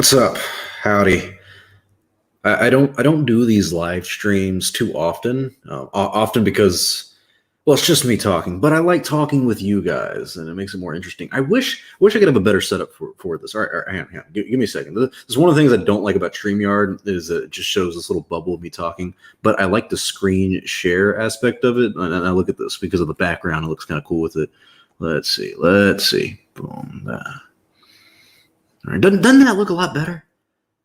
What's up? Howdy. I don't do these live streams too often. Often because it's just me talking. But I like talking with you guys, and it makes it more interesting. I wish I could have a better setup for this. All right, hang on. Give me a second. This is one of the things I don't like about StreamYard is that it just shows this little bubble of me talking. But I like the screen share aspect of it, and I look at this because of the background. It looks kind of cool with it. Let's see. Boom. All right. Doesn't that look a lot better?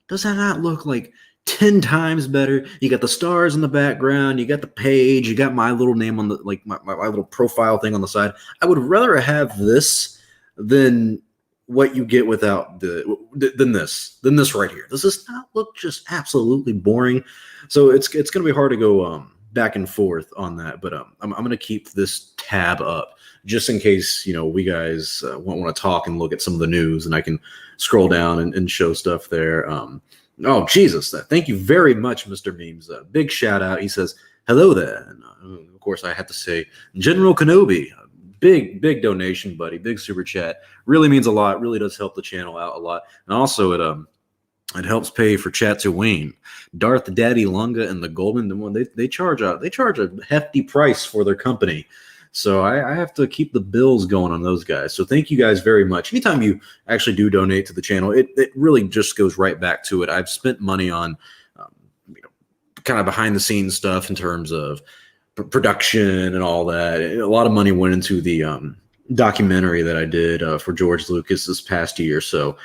Does that not look like 10 times better? You got the stars in the background, you got the page, you got my little name on the my little profile thing on the side. I would rather have this than what you get without than this right here. Does this not look just absolutely boring? So it's gonna be hard to go back and forth on that, but I'm gonna keep this tab up just in case we guys want to talk and look at some of the news, and I can scroll down and show stuff there. Oh, Jesus. Thank you very much, Mr. Memes. Big shout out. He says, hello there. And, of course, I have to say, General Kenobi. Big donation, buddy. Big super chat. Really means a lot. Really does help the channel out a lot. And also, it helps pay for chats to Wayne, Darth Daddy Lunga, and the Goldman. They charge a hefty price for their company. So I have to keep the bills going on those guys. So thank you guys very much. Anytime you actually do donate to the channel, it really just goes right back to it. I've spent money on kind of behind the scenes stuff in terms of production and all that. A lot of money went into the documentary that I did for George Lucas this past year. So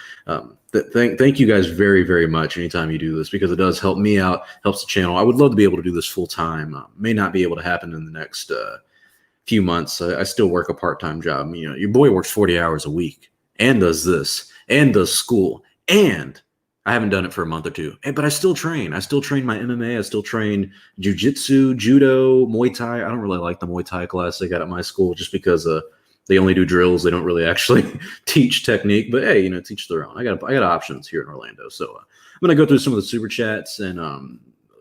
thank you guys very, very much anytime you do this, because it does help me out, helps the channel. I would love to be able to do this full time. May not be able to happen in the next few months. I still work a part-time job. Your boy works 40 hours a week and does this and does school, and I haven't done it for a month or two. But I still train. I still train my MMA. I still train jiu-jitsu, judo, Muay Thai. I don't really like the Muay Thai class they got at my school just because they only do drills. They don't really actually teach technique. But hey, teach their own. I got options here in Orlando. So I'm gonna go through some of the super chats and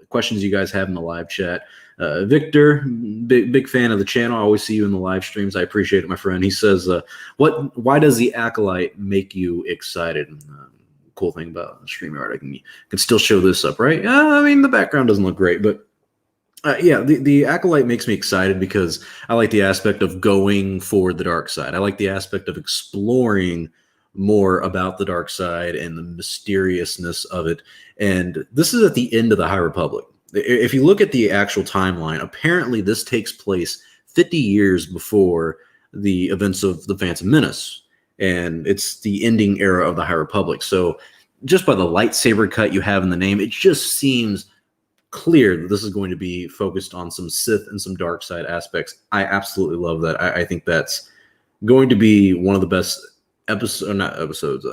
questions you guys have in the live chat. Victor, big fan of the channel. I always see you in the live streams. I appreciate it, my friend. He says, why does the Acolyte make you excited? Cool thing about StreamYard, I can still show this up, right? I mean, the background doesn't look great, but yeah, the Acolyte makes me excited because I like the aspect of going for the dark side. I like the aspect of exploring more about the dark side and the mysteriousness of it. And this is at the end of the High Republic. If you look at the actual timeline, apparently this takes place 50 years before the events of the Phantom Menace, and it's the ending era of the High Republic. So just by the lightsaber cut you have in the name, it just seems clear that this is going to be focused on some Sith and some dark side aspects. I absolutely love that. I think that's going to be one of the best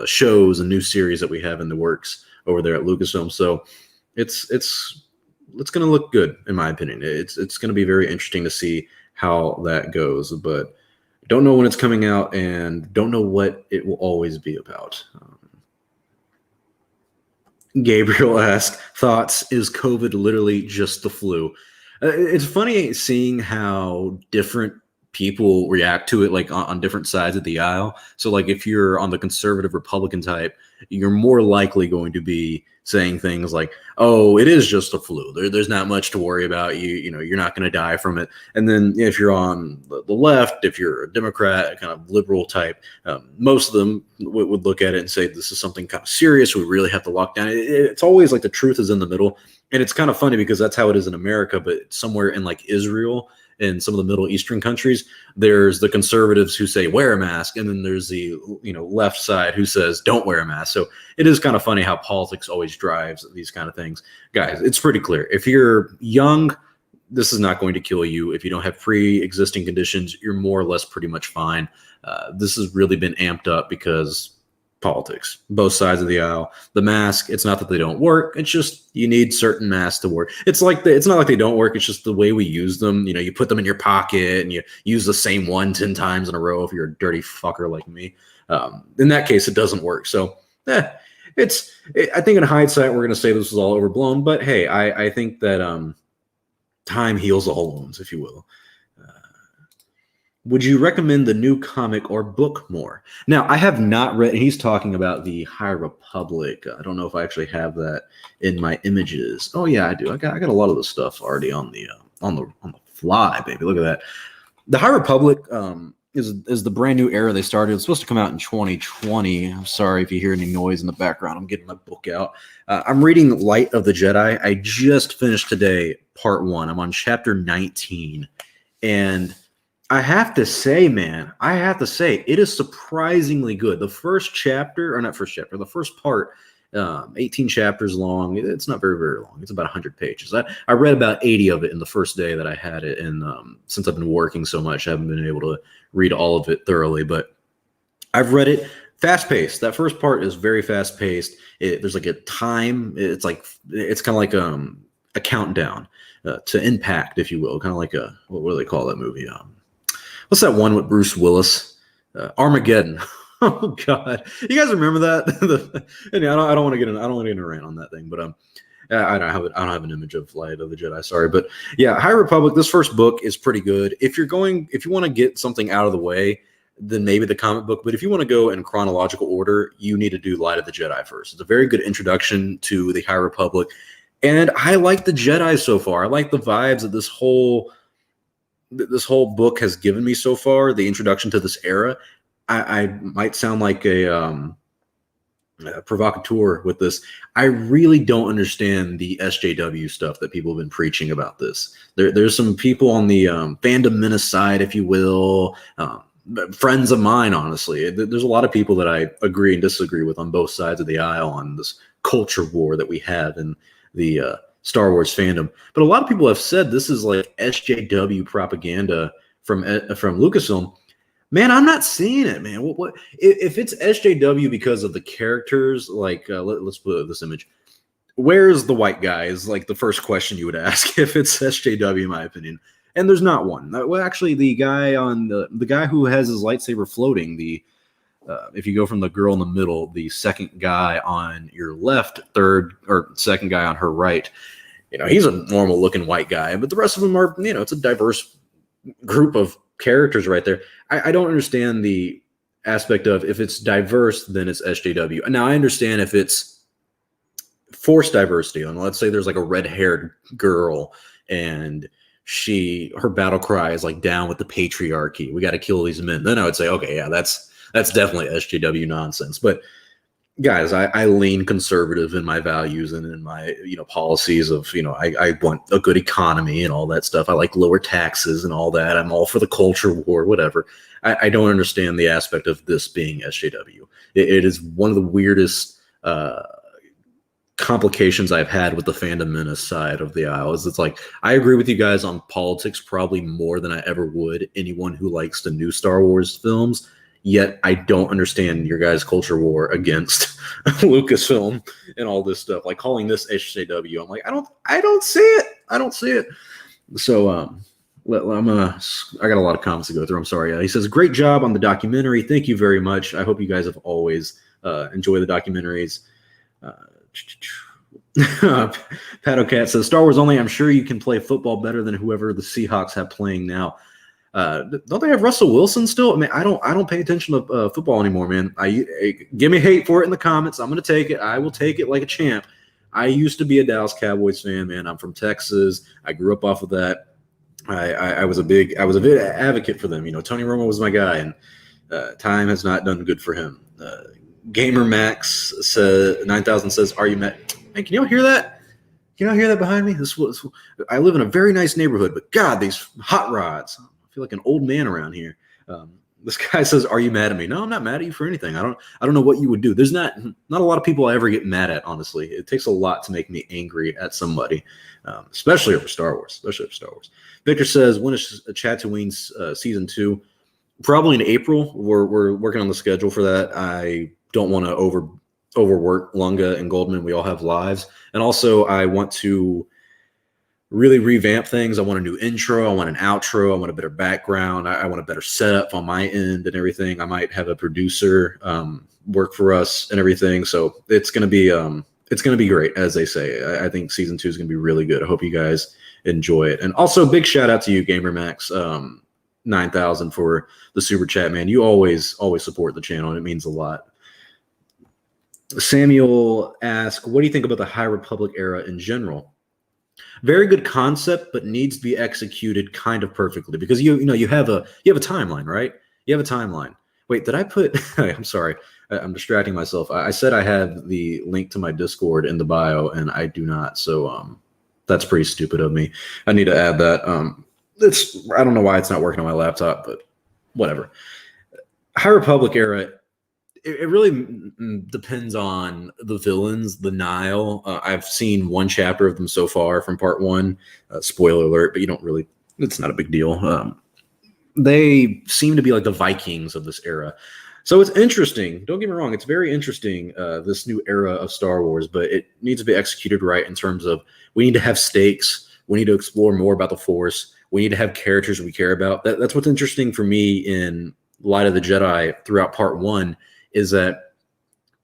shows and new series that we have in the works over there at Lucasfilm. So it's going to look good, in my opinion. It's going to be very interesting to see how that goes, but don't know when it's coming out and don't know what it will always be about. Gabriel asks, thoughts, is COVID literally just the flu? It's funny seeing how different people react to it, like on different sides of the aisle. So like if you're on the conservative Republican type, you're more likely going to be saying things like, oh, it is just a flu. There's not much to worry about. You're not going to die from it. And then if you're on the left, if you're a Democrat, kind of liberal type, most of them would look at it and say, this is something kind of serious. We really have to lock down. It's always like the truth is in the middle. And it's kind of funny because that's how it is in America, but somewhere in like Israel and some of the Middle Eastern countries, there's the conservatives who say wear a mask, and then there's the left side who says don't wear a mask. So it is kind of funny how politics always drives these kind of things. Guys, it's pretty clear. If you're young, this is not going to kill you. If you don't have pre-existing conditions, you're more or less pretty much fine. This has really been amped up because politics, both sides of the aisle. The mask, it's not that they don't work. It's just you need certain masks to work. It's not like they don't work. It's just the way we use them. You put them in your pocket and you use the same one 10 times in a row if you're a dirty fucker like me. In that case, it doesn't work. So I think in hindsight, we're going to say this was all overblown. But hey, I think that time heals all wounds, if you will. Would you recommend the new comic or book more? Now, I have not read. He's talking about the High Republic. I don't know if I actually have that in my images. Oh yeah, I do. I got a lot of the stuff already on the fly, baby. Look at that. The High Republic is the brand new era they started. It's supposed to come out in 2020. I'm sorry if you hear any noise in the background. I'm getting my book out. I'm reading Light of the Jedi. I just finished today part 1. I'm on chapter 19, and I have to say, man, it is surprisingly good. The first chapter, or not first chapter, the first part, 18 chapters long. It's not very, very long. It's about 100 pages. I read about 80 of it in the first day that I had it. And since I've been working so much, I haven't been able to read all of it thoroughly. But I've read it fast paced. That first part is very fast paced. There's like a time. It's kind of like a countdown to impact, if you will. Kind of like what do they call that movie? What's that one with Bruce Willis? Armageddon. Oh God, you guys remember that? And I don't want to get in a rant on that thing, but I don't have an image of Light of the Jedi. Sorry, but yeah, High Republic. This first book is pretty good. If you want to get something out of the way, then maybe the comic book. But if you want to go in chronological order, you need to do Light of the Jedi first. It's a very good introduction to the High Republic, and I like the Jedi so far. I like the vibes that this whole book has given me so far. The introduction to this era. I might sound like a provocateur with this. I really don't understand the SJW stuff that people have been preaching about this. There's some people on the fandom menace side, if you will, friends of mine, honestly. There's a lot of people that I agree and disagree with on both sides of the aisle on this culture war that we have in the Star Wars fandom. But a lot of people have said this is like SJW propaganda from Lucasfilm. Man, I'm not seeing it, man. What if it's SJW because of the characters? Like, let's put this image. Where's the white guy? Is like the first question you would ask if it's SJW, in my opinion. And there's not one. Well, actually, the guy on the guy who has his lightsaber floating. If you go from the girl in the middle, the second guy on your left, third or second guy on her right. He's a normal looking white guy, but the rest of them are, it's a diverse group of characters right there. I don't understand the aspect of if it's diverse, then it's SJW. Now, I understand if it's forced diversity. And let's say there's like a red-haired girl and her battle cry is like down with the patriarchy. We got to kill these men. Then I would say, okay, yeah, that's definitely SJW nonsense. But guys, I lean conservative in my values and in my policies of I want a good economy and all that stuff. I like lower taxes and all that. I'm all for the culture war, whatever. I don't understand the aspect of this being SJW. It is one of the weirdest complications I've had with the fandom menace side of the aisle. It's like I agree with you guys on politics probably more than I ever would anyone who likes the new Star Wars films. Yet I don't understand your guys' culture war against Lucasfilm and all this stuff. Like calling this SJW, I'm like, I don't see it. I don't see it. So I got a lot of comments to go through. I'm sorry. He says, great job on the documentary. Thank you very much. I hope you guys have always enjoyed the documentaries. Padocat says, Star Wars only. I'm sure you can play football better than whoever the Seahawks have playing now. Don't they have Russell Wilson still? I mean, I don't pay attention to football anymore, man. Give me hate for it in the comments. I'm going to take it. I will take it like a champ. I used to be a Dallas Cowboys fan, man. I'm from Texas. I grew up off of that. I was a big advocate for them. Tony Romo was my guy, and time has not done good for him. Gamer Max says 9000 says, "Are you met?" Man, can y'all hear that? Can y'all hear that behind me? I live in a very nice neighborhood, but God, these hot rods. I feel like an old man around here. This guy says, "Are you mad at me?" No, I'm not mad at you for anything. I don't know what you would do. There's not a lot of people I ever get mad at. Honestly, it takes a lot to make me angry at somebody, especially over Star Wars. Victor says, "When is Tatooine's season 2?" Probably in April. We're working on the schedule for that. I don't want to overwork Lunga and Goldman. We all have lives, and also I want to really revamp things. I want a new intro. I want an outro. I want a better background. I want a better setup on my end and everything. I might have a producer work for us and everything. So it's going to be great, as they say. I think season 2 is going to be really good. I hope you guys enjoy it. And also big shout out to you, Gamer Max. 9,000 for the super chat, man. You always support the channel, and it means a lot. Samuel asks, what do you think about the High Republic era in general? Very good concept, but needs to be executed kind of perfectly, because you have a timeline, right? You have a timeline. Wait, did I put I'm sorry, I'm distracting myself. I said I had the link to my Discord in the bio, and I do not. So that's pretty stupid of me. I need to add that. I don't know why it's not working on my laptop, but whatever. High Republic era, it really depends on the villains. The Nile, I've seen one chapter of them so far from part 1. Spoiler alert, but it's not a big deal. They seem to be like the Vikings of this era. So it's interesting. Don't get me wrong. It's very interesting, this new era of Star Wars, but it needs to be executed right in terms of we need to have stakes. We need to explore more about the Force. We need to have characters we care about. That's what's interesting for me in Light of the Jedi throughout part 1, is that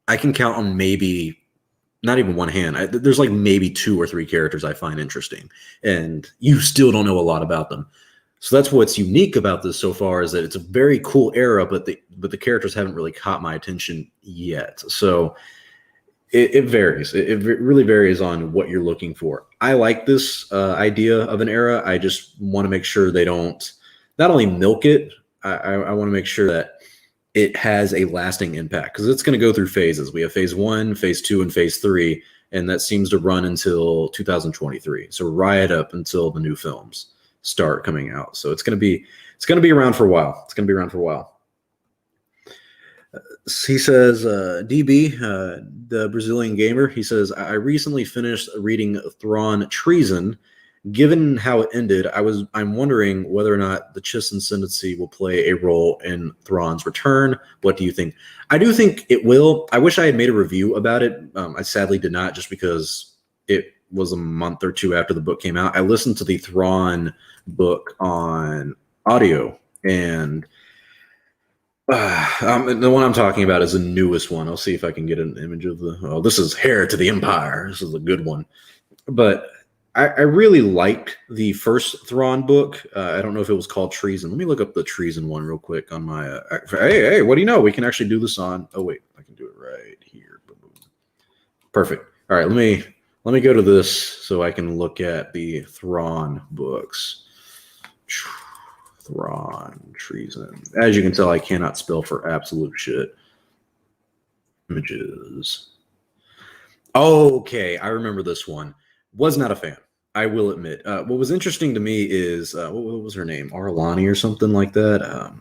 I can count on maybe not even one hand. There's like maybe 2 or 3 characters I find interesting, and you still don't know a lot about them. So that's what's unique about this so far, is that it's a very cool era, but the characters haven't really caught my attention yet. So it varies. It really varies on what you're looking for. I like this idea of an era. I just want to make sure they don't not only milk it. I want to make sure that it has a lasting impact, because it's going to go through phases. We have phase 1, phase 2, and phase 3, and that seems to run until 2023. So right up until the new films start coming out. So it's going to be around for a while. It's going to be around for a while. He says, DB, the Brazilian gamer, he says, I recently finished reading Thrawn Treason. Given how it ended, I'm wondering whether or not the Chiss Ascendancy will play a role in Thrawn's return. What do you think? I do think it will. I wish I had made a review about it. I sadly did not, just because it was a month or 2 after the book came out. I listened to the Thrawn book on audio, and the one I'm talking about is the newest one. I'll see if I can get an image of this is Heir to the Empire. This is a good one. But I really liked the first Thrawn book. I don't know if it was called Treason. Let me look up the Treason one real quick on my. Hey, what do you know? We can actually do this on. Oh wait, I can do it right here. Perfect. All right, let me go to this so I can look at the Thrawn books. Thrawn Treason. As you can tell, I cannot spell for absolute shit. Images. Okay, I remember this one. Was not a fan, I will admit. What was interesting to me is what was her name? Arlani or something like that.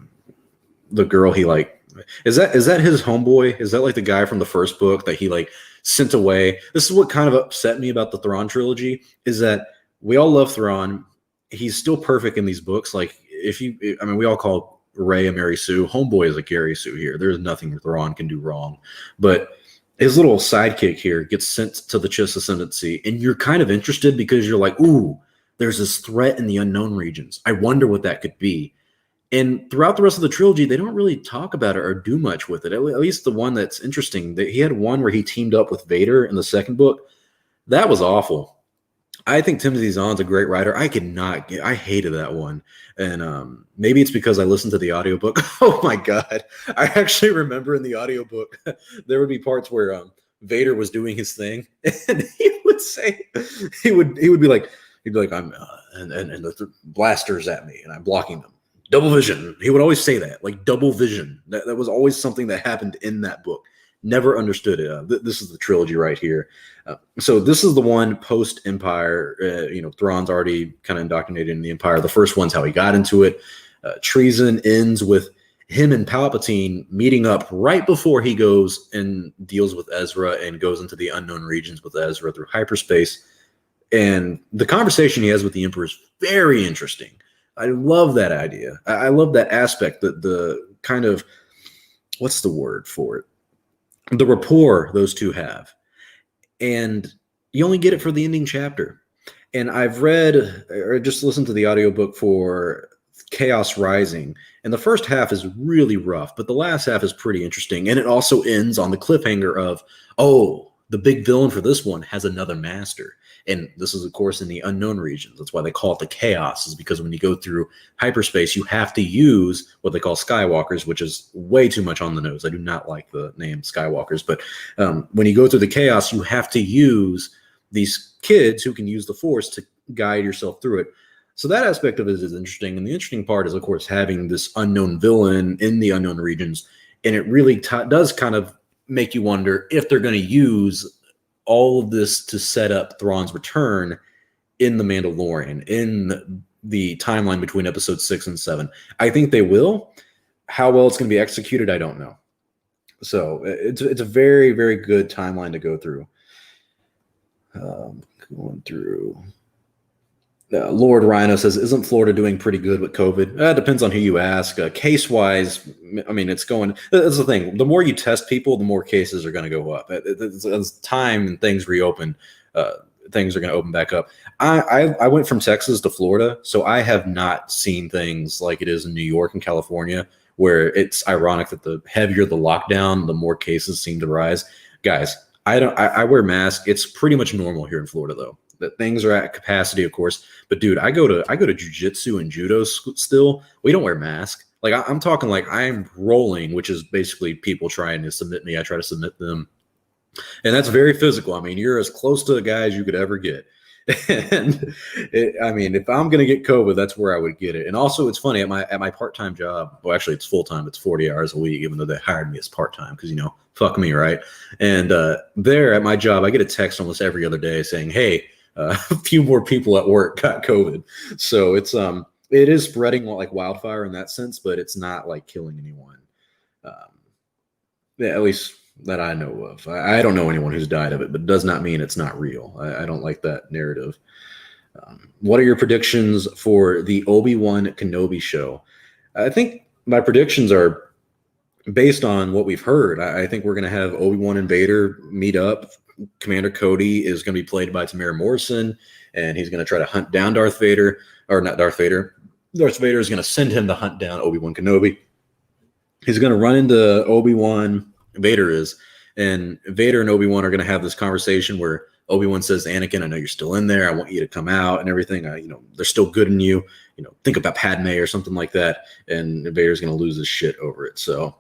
The girl he is that his homeboy? Is that like the guy from the first book that he sent away? This is what kind of upset me about the Thrawn trilogy, is that we all love Thrawn. He's still perfect in these books. We all call Rey a Mary Sue. Homeboy is a Gary Sue here. There's nothing Thrawn can do wrong, but his little sidekick here gets sent to the Chiss Ascendancy, and you're kind of interested because you're like, ooh, there's this threat in the unknown regions. I wonder what that could be. And throughout the rest of the trilogy, they don't really talk about it or do much with it. At least the one that's interesting, he had one where he teamed up with Vader in the second book. That was awful. I think Timothy Zahn's a great writer. I hated that one. And maybe it's because I listened to the audiobook. Oh my God. I actually remember in the audiobook, there would be parts where Vader was doing his thing, and he would say, he would be like, I'm and the blasters at me and I'm blocking them. Double vision. He would always say that, like double vision. That was always something that happened in that book. Never understood it. This is the trilogy right here. So this is the one post-Empire. Thrawn's already kind of indoctrinated in the Empire. The first one's how he got into it. Treason ends with him and Palpatine meeting up right before he goes and deals with Ezra and goes into the unknown regions with Ezra through hyperspace. And the conversation he has with the Emperor is very interesting. I love that idea. I love that aspect, the kind of, what's the word for it? The rapport those two have. And you only get it for the ending chapter. And I've read or just listened to the audiobook for Chaos Rising, and the first half is really rough, but the last half is pretty interesting. And it also ends on the cliffhanger of, oh, the big villain for this one has another master. And this is, of course, in the unknown regions. That's why they call it the chaos, is because when you go through hyperspace, you have to use what they call Skywalkers, which is way too much on the nose. I do not like the name Skywalkers, but when you go through the chaos, you have to use these kids who can use the Force to guide yourself through it. So that aspect of it is interesting. And the interesting part is, of course, having this unknown villain in the unknown regions. And it really does kind of make you wonder if they're going to use all of this to set up Thrawn's return in The Mandalorian, in the timeline between episode 6 and 7. I think they will. How well it's going to be executed, I don't know. So it's a very, very good timeline to go through. Going through. Lord Rhino says, isn't Florida doing pretty good with COVID? It depends on who you ask. Case-wise, I mean, it's going... That's the thing. The more you test people, the more cases are going to go up. As time and things reopen, things are going to open back up. I went from Texas to Florida, so I have not seen things like it is in New York and California, where it's ironic that the heavier the lockdown, the more cases seem to rise. Guys, I wear masks. It's pretty much normal here in Florida, though. That things are at capacity, of course. But dude, I go to jiu-jitsu and judo still. We don't wear masks. Like I'm talking like I'm rolling, which is basically people trying to submit me. I try to submit them. And that's very physical. I mean, you're as close to a guy as you could ever get. And I mean, if I'm going to get COVID, that's where I would get it. And also it's funny at my part-time job. Well, actually it's full-time. It's 40 hours a week, even though they hired me as part-time because, fuck me. Right. And there at my job, I get a text almost every other day saying, hey, a few more people at work got COVID. So it is spreading like wildfire in that sense, but it's not like killing anyone. Yeah, at least that I know of. I don't know anyone who's died of it, but it does not mean it's not real. I don't like that narrative. What are your predictions for the Obi-Wan Kenobi show? I think my predictions are based on what we've heard. I think we're going to have Obi-Wan and Vader meet up. Commander Cody is going to be played by Tamara Morrison, and he's going to try to hunt down Darth Vader, or not Darth Vader. Darth Vader is going to send him to hunt down Obi-Wan Kenobi. He's going to run into Obi-Wan, Vader is, and Vader and Obi-Wan are going to have this conversation where Obi-Wan says, Anakin, I know you're still in there. I want you to come out and everything. They're still good in you. Think about Padme or something like that. And Vader's going to lose his shit over it. So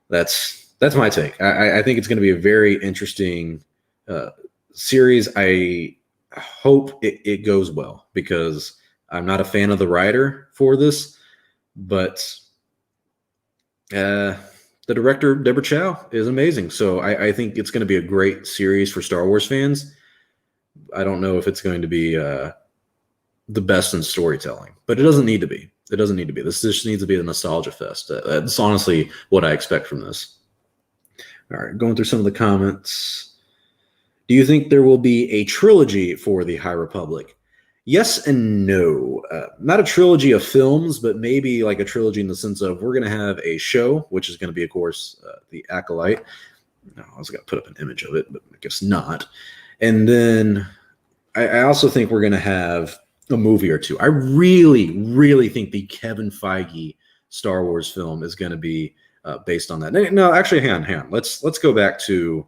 that's my take. I think it's going to be a very interesting series. I hope it goes well because I'm not a fan of the writer for this, but the director, Deborah Chow, is amazing. So I think it's going to be a great series for Star Wars fans. I don't know if it's going to be the best in storytelling, but it doesn't need to be. It doesn't need to be. This just needs to be a nostalgia fest. That's honestly what I expect from this. All right, going through some of the comments. Do you think there will be a trilogy for the High Republic? Yes and no. Not a trilogy of films, but maybe like a trilogy in the sense of we're going to have a show, which is going to be, of course, the Acolyte. No, I was going to put up an image of it, but I guess not. And then I also think we're going to have a movie or two. I really, really think the Kevin Feige Star Wars film is going to be based on that. No, actually, hang on. Let's go back to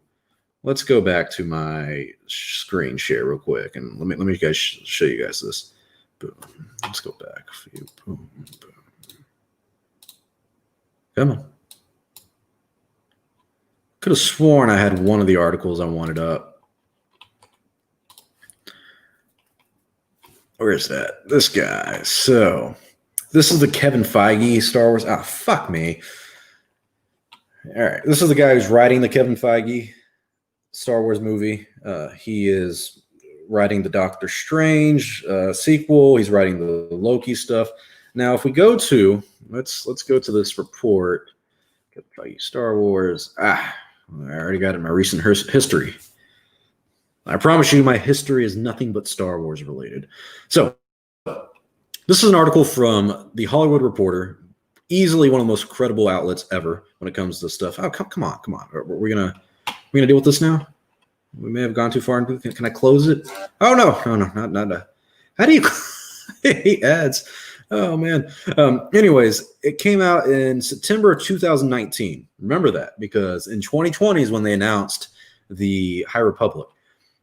my screen share real quick, and let me guys show you guys this. Boom. Let's go back. Boom, boom. Come on. Could have sworn I had one of the articles I wanted up. Where is that? This guy. So this is the Kevin Feige Star Wars. Ah, fuck me. All right. This is the guy who's writing the Kevin Feige Star Wars movie. He is writing the Doctor Strange sequel. He's writing the Loki stuff. Now, if we go to let's go to this report. Kevin Feige Star Wars. I already got it in my recent history. I promise you, my history is nothing but Star Wars related. So, this is an article from The Hollywood Reporter, easily one of the most credible outlets ever when it comes to stuff. Oh, come on. We're gonna deal with this now. We may have gone too far. Can I close it? Oh no, not. How do you? Hate ads. Oh man. Anyways, it came out in September of 2019. Remember that because in 2020 is when they announced the High Republic.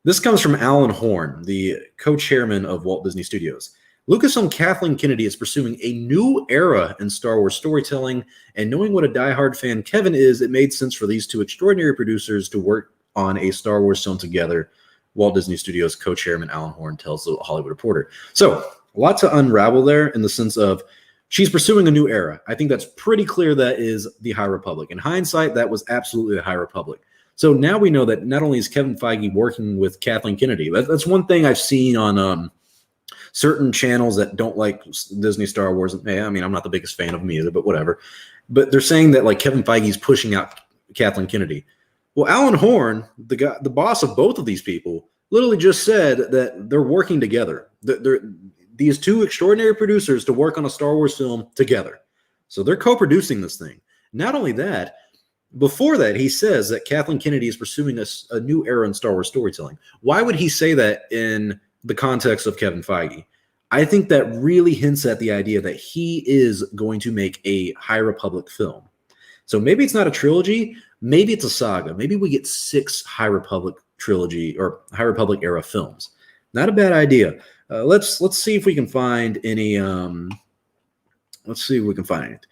This comes from Alan Horn, the co-chairman of Walt Disney Studios. Lucasfilm Kathleen Kennedy is pursuing a new era in Star Wars storytelling, and knowing what a diehard fan Kevin is, it made sense for these two extraordinary producers to work on a Star Wars film together, Walt Disney Studios co-chairman Alan Horn tells the Hollywood Reporter. So, a lot to unravel there in the sense of she's pursuing a new era. I think that's pretty clear that is the High Republic. In hindsight, that was absolutely the High Republic. So now we know that not only is Kevin Feige working with Kathleen Kennedy, that's one thing I've seen on certain channels that don't like Disney Star Wars. I mean, I'm not the biggest fan of them either, but whatever. But they're saying that like Kevin Feige's pushing out Kathleen Kennedy. Well, Alan Horn, the boss of both of these people, literally just said that they're working together. They're these two extraordinary producers to work on a Star Wars film together. So they're co-producing this thing. Not only that, before that, he says that Kathleen Kennedy is pursuing a new era in Star Wars storytelling. Why would he say that in the context of Kevin Feige? I think that really hints at the idea that he is going to make a High Republic film. So maybe it's not a trilogy, maybe it's a saga. Maybe we get 6 High Republic trilogy or High Republic era films. Not a bad idea. Let's see if we can find any. Let's see if we can find it.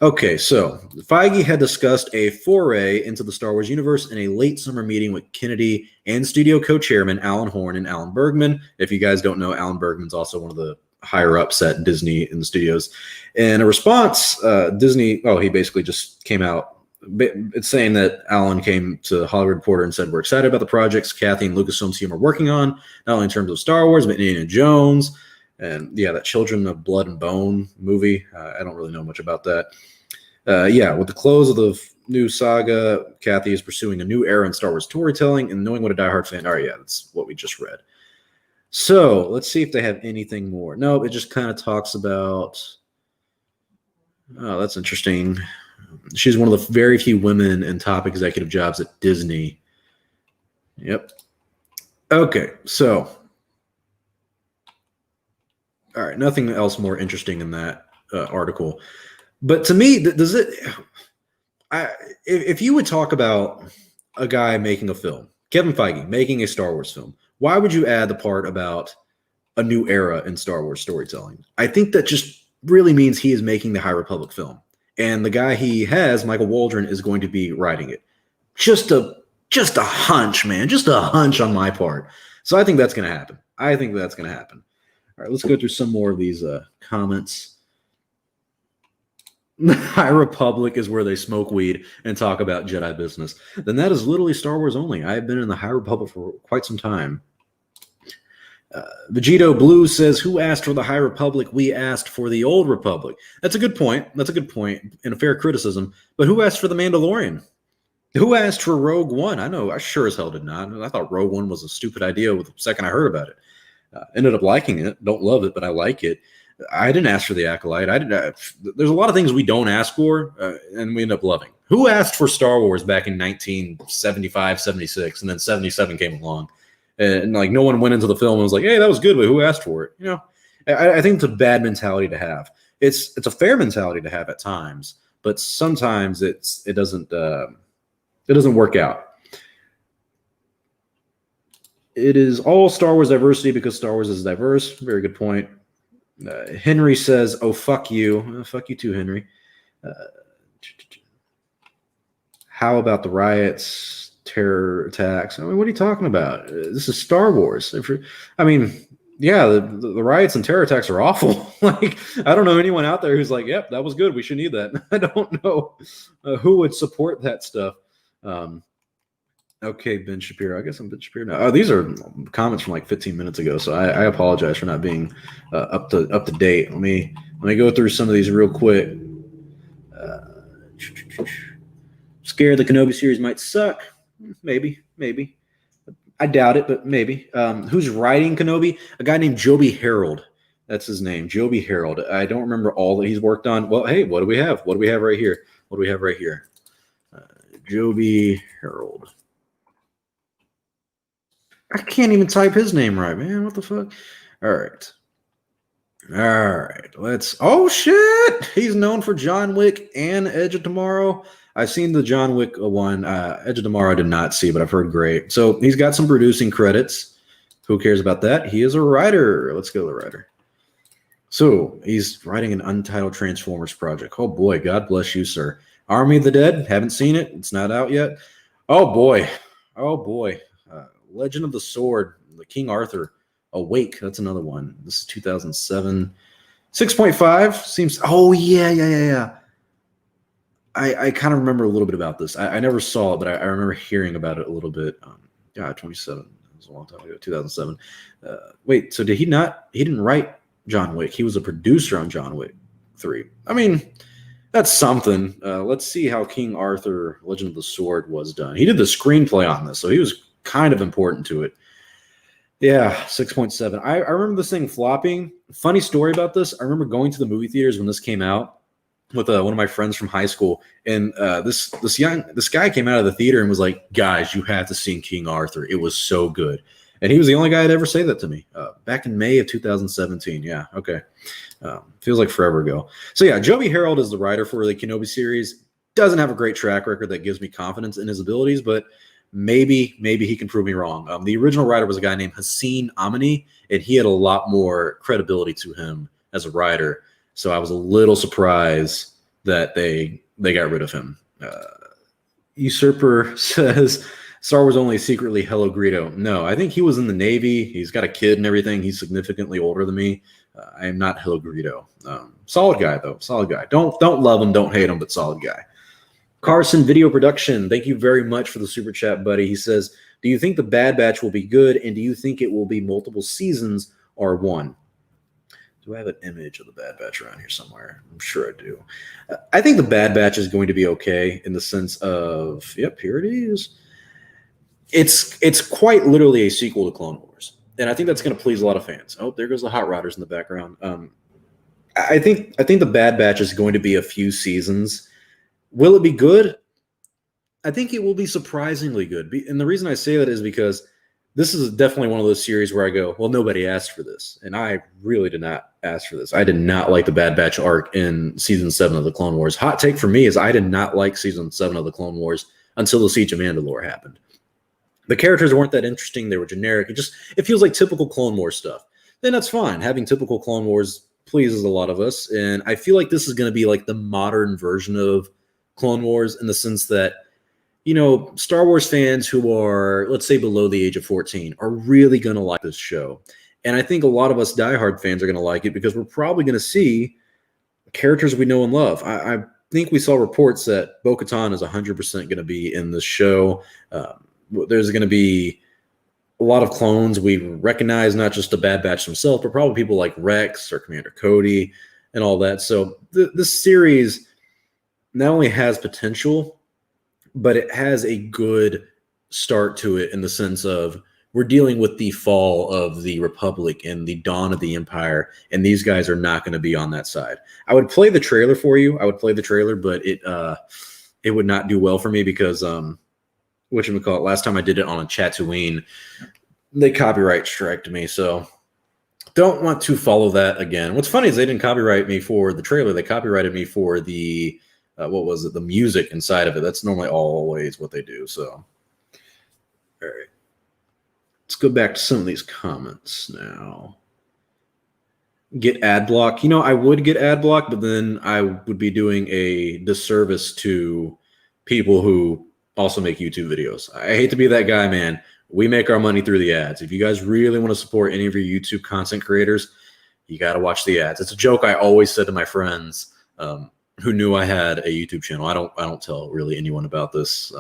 Okay, so Feige had discussed a foray into the Star Wars universe in a late summer meeting with Kennedy and studio co-chairman Alan Horn and Alan Bergman. If you guys don't know, Alan Bergman's also one of the higher ups at Disney in the studios. In a response, Disney, he basically just came out. It's saying that Alan came to the Hollywood Reporter and said, "We're excited about the projects Kathy and Lucasfilm's team are working on, not only in terms of Star Wars, but Indiana Jones. And yeah, that Children of Blood and Bone movie. I don't really know much about that. With the close of the new saga, Kathy is pursuing a new era in Star Wars storytelling and knowing what a diehard fan. Oh, yeah, that's what we just read. So let's see if they have anything more. No, it just kind of talks about. Oh, that's interesting. She's one of the very few women in top executive jobs at Disney. Yep. Okay, so. All right, nothing else more interesting in that article. But to me, does it? If you would talk about a guy making a film, Kevin Feige making a Star Wars film, why would you add the part about a new era in Star Wars storytelling? I think that just really means he is making the High Republic film, and the guy he has, Michael Waldron, is going to be writing it. Just a hunch, man, just a hunch on my part. So I think that's going to happen. All right, let's go through some more of these comments. The High Republic is where they smoke weed and talk about Jedi business. Then that is literally Star Wars only. I have been in the High Republic for quite some time. Vegito Blue says, "Who asked for the High Republic? We asked for the Old Republic." That's a good point. And a fair criticism. But who asked for the Mandalorian? Who asked for Rogue One? I sure as hell did not. I thought Rogue One was a stupid idea the second I heard about it. Ended up liking it. Don't love it, but I like it. I didn't ask for the acolyte. There's a lot of things we don't ask for, and we end up loving. Who asked for Star Wars back in 1975, 76, and then 77 came along, and like no one went into the film and was like, "Hey, that was good," but who asked for it? I think it's a bad mentality to have. It's a fair mentality to have at times, but sometimes it doesn't work out. It is all Star Wars diversity because Star Wars is diverse. Very good point. Henry says, "Oh, fuck you." Fuck you too, Henry. How about the riots, terror attacks? I mean, what are you talking about? This is Star Wars. The riots and terror attacks are awful. Like, I don't know anyone out there who's like, "Yep, that was good. We should need that." I don't know who would support that stuff. Okay, Ben Shapiro. I guess I'm Ben Shapiro now. Oh, these are comments from like 15 minutes ago, so I apologize for not being up to date. Let me go through some of these real quick. Scared the Kenobi series might suck. Maybe. I doubt it, but maybe. Who's writing Kenobi? A guy named Joby Harold. That's his name, Joby Harold. I don't remember all that he's worked on. Well, hey, what do we have? What do we have right here? Joby Harold. I can't even type his name right, man. What the fuck? All right. Oh, shit. He's known for John Wick and Edge of Tomorrow. I've seen the John Wick one. Edge of Tomorrow I did not see, but I've heard great. So he's got some producing credits. Who cares about that? He is a writer. Let's go to the writer. So he's writing an untitled Transformers project. Oh boy, God bless you, sir. Army of the Dead. Haven't seen it. It's not out yet. Oh boy. Oh boy. Legend of the Sword. The King Arthur. Awake. That's another one. This is 2007. 6.5 seems. Oh yeah. I kind of remember a little bit about this. I never saw it, but I remember hearing about it a little bit. 27. That was a long time ago. 2007. Wait, so did he not? He didn't write John Wick. He was a producer on John Wick 3. I mean, that's something. Let's see how King Arthur, Legend of the Sword was done. He did the screenplay on this, so he was kind of important to it. Yeah, 6.7. I remember this thing flopping. Funny story about this. I remember going to the movie theaters when this came out with one of my friends from high school, and this guy came out of the theater and was like, "Guys, you have to see King Arthur. It was so good." And he was the only guy to ever say that to me back in May of 2017. Yeah, okay. Feels like forever ago. So yeah, Joby Harold is the writer for the Kenobi series. Doesn't have a great track record that gives me confidence in his abilities, but maybe he can prove me wrong. The original writer was a guy named Hossein Amini, and he had a lot more credibility to him as a writer. So I was a little surprised that they got rid of him. Usurper says Star Wars only secretly Hello Greedo. No, I think he was in the Navy. He's got a kid and everything. He's significantly older than me. I am not Hello Greedo. Solid guy though. Solid guy. Don't love him, don't hate him, but solid guy. Carson Video Production. Thank you very much for the super chat, buddy. He says, "Do you think the Bad Batch will be good, and do you think it will be multiple seasons or one?" Do I have an image of the Bad Batch around here somewhere? I'm sure I do. I think the Bad Batch is going to be okay in the sense of, yep, here it is. It's quite literally a sequel to Clone Wars, and I think that's going to please a lot of fans. Oh, there goes the Hot Rodders in the background. I think the Bad Batch is going to be a few seasons. Will it be good? I think it will be surprisingly good, and the reason I say that is because this is definitely one of those series where I go, well, nobody asked for this. And I really did not ask for this. I did not like the Bad Batch arc in season 7 of the Clone Wars. Hot take for me is I did not like season 7 of the Clone Wars until the Siege of Mandalore happened. The characters weren't that interesting. They were generic. It feels like typical Clone Wars stuff. Then that's fine. Having typical Clone Wars pleases a lot of us. And I feel like this is going to be like the modern version of Clone Wars in the sense that, you know, Star Wars fans who are, let's say, below the age of 14 are really going to like this show. And I think a lot of us diehard fans are going to like it because we're probably going to see characters we know and love. I think we saw reports that Bo-Katan is 100% going to be in this show. There's going to be a lot of clones we recognize, not just the Bad Batch themselves, but probably people like Rex or Commander Cody and all that. So this series not only has potential, but it has a good start to it in the sense of we're dealing with the fall of the Republic and the dawn of the Empire, and these guys are not going to be on that side. I would play the trailer for you. But it would not do well for me because whatchamacallit, last time I did it on a Tatooine, they copyright striked me, so don't want to follow that again. What's funny is they didn't copyright me for the trailer. They copyrighted me for the the music inside of it. That's normally always what they do. So, all right. Let's go back to some of these comments now. Get ad block. You know, I would get ad block, but then I would be doing a disservice to people who also make YouTube videos. I hate to be that guy, man. We make our money through the ads. If you guys really want to support any of your YouTube content creators, you got to watch the ads. It's a joke I always said to my friends who knew I had a YouTube channel. I don't tell really anyone about this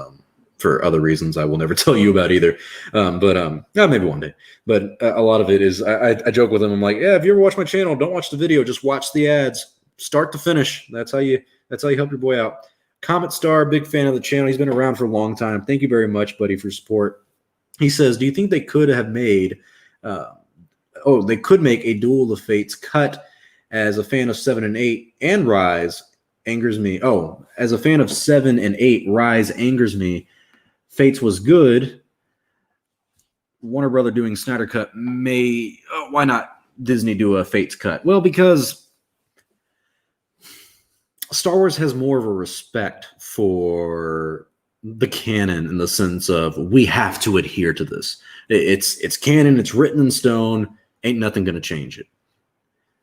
for other reasons I will never tell you about either. Maybe one day. But a lot of it is I joke with them. I'm like, yeah, if you ever watch my channel, don't watch the video, just watch the ads, start to finish. That's how you help your boy out. Comet Star, big fan of the channel. He's been around for a long time. Thank you very much, buddy, for support. He says, do you think they could have made they could make a Duel of Fates cut? As a fan of 7 and 8 and Rise angers me. Oh, as a fan of 7 and 8, Rise angers me. Fates was good. Warner Brother doing Snyder Cut why not Disney do a Fates cut? Well, because Star Wars has more of a respect for the canon in the sense of we have to adhere to this. It's canon. It's written in stone. Ain't nothing going to change it.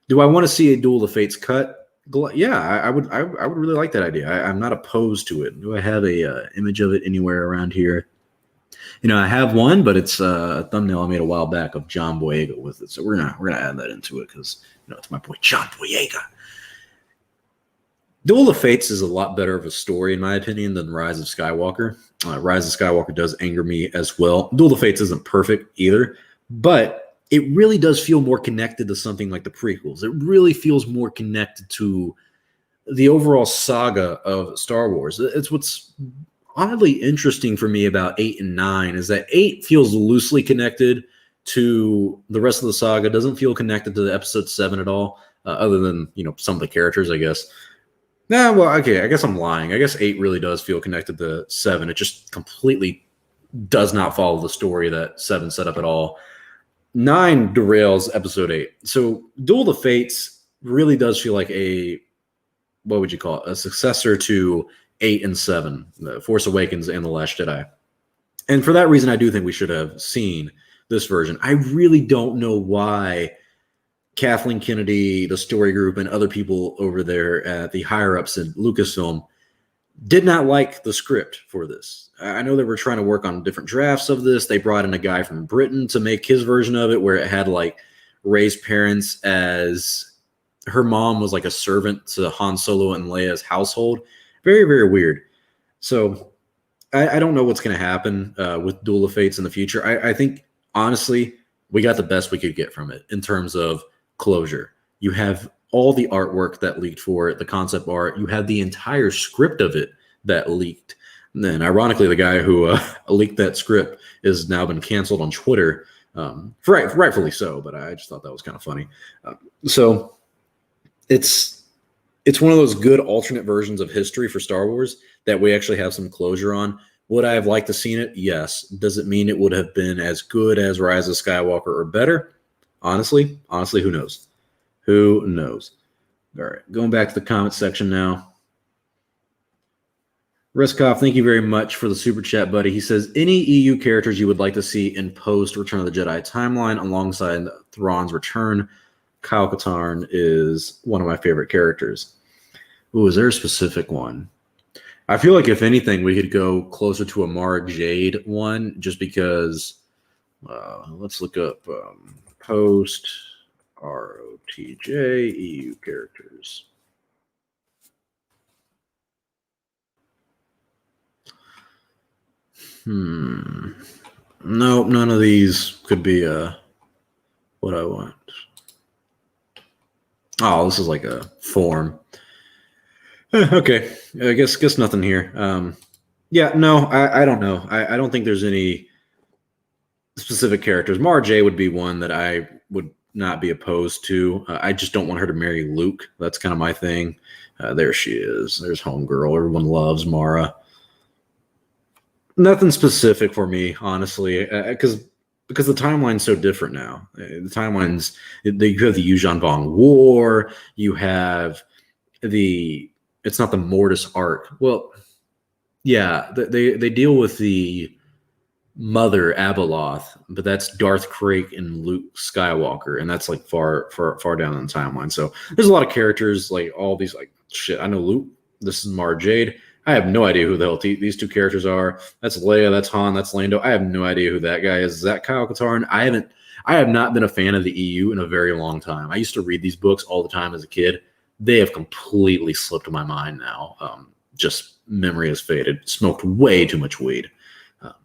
Do I want to see a Duel of Fates cut? Yeah, I would. I would really like that idea. I'm not opposed to it. Do I have a image of it anywhere around here? I have one, but it's a thumbnail I made a while back of John Boyega with it. So we're gonna add that into it because it's my boy John Boyega. Duel of Fates is a lot better of a story, in my opinion, than Rise of Skywalker. Rise of Skywalker does anger me as well. Duel of Fates isn't perfect either, but it really does feel more connected to something like the prequels. It really feels more connected to the overall saga of Star Wars. It's what's oddly interesting for me about 8 and 9 is that 8 feels loosely connected to the rest of the saga, doesn't feel connected to the episode 7 at all, other than, some of the characters, I guess. Nah, well, okay, I guess I'm lying. I guess 8 really does feel connected to 7. It just completely does not follow the story that 7 set up at all. 9 derails episode 8. So Duel of Fates really does feel like what would you call it? A successor to 8 and 7, The Force Awakens and The Last Jedi. And for that reason, I do think we should have seen this version. I really don't know why Kathleen Kennedy, the story group, and other people over there at the higher-ups in Lucasfilm did not like the script for this. I know they were trying to work on different drafts of this. They brought in a guy from Britain to make his version of it, where it had Rey's parents as her mom was like a servant to Han Solo and Leia's household. Very, very weird. So I don't know what's going to happen with Duel of Fates in the future. I think, honestly, we got the best we could get from it in terms of closure. You have all the artwork that leaked for it, the concept art. You have the entire script of it that leaked. And then, ironically, the guy who leaked that script has now been canceled on Twitter, rightfully so. But I just thought that was kind of funny. So it's one of those good alternate versions of history for Star Wars that we actually have some closure on. Would I have liked to seen it? Yes. Does it mean it would have been as good as Rise of Skywalker or better? Honestly, who knows? Who knows? All right, going back to the comment section now. Reskov, thank you very much for the super chat, buddy. He says, any EU characters you would like to see in post Return of the Jedi timeline alongside Thrawn's return? Kyle Katarn is one of my favorite characters. Ooh, is there a specific one? I feel like if anything, we could go closer to a Mara Jade one, just because. Let's look up post ROTJ EU characters. Nope, none of these could be what I want. Oh, this is like a form. Okay, I guess nothing here. Yeah, no, I don't know. I don't think there's any specific characters. Mara Jade would be one that I would not be opposed to. I just don't want her to marry Luke. That's kind of my thing. There she is. There's homegirl. Everyone loves Mara. Nothing specific for me, honestly, because the timeline's so different now. The timelines, you have the Yuuzhan Vong War. You have it's not the Mortis arc. Well, yeah, they deal with the mother Abeloth, but that's Darth Krayt and Luke Skywalker, and that's like far down in the timeline. So there's a lot of characters, like all these, like shit. I know Luke. This is Mara Jade. I have no idea who the hell these two characters are. That's Leia, that's Han, that's Lando. I have no idea who that guy is. Is that Kyle Katarn? I have not been a fan of the EU in a very long time. I used to read these books all the time as a kid. They have completely slipped my mind now. Just memory has faded. Smoked way too much weed.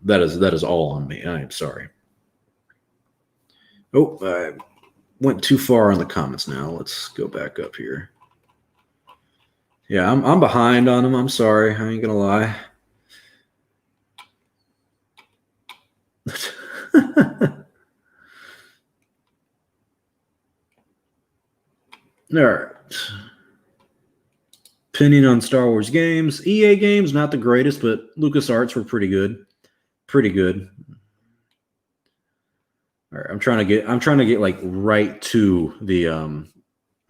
That is all on me. I am sorry. Oh, I went too far in the comments now. Let's go back up here. Yeah, I'm behind on them. I'm sorry. I ain't gonna lie. All right. Opinion on Star Wars games. EA games, not the greatest, but LucasArts were pretty good. Pretty good. All right, I'm trying to get right to the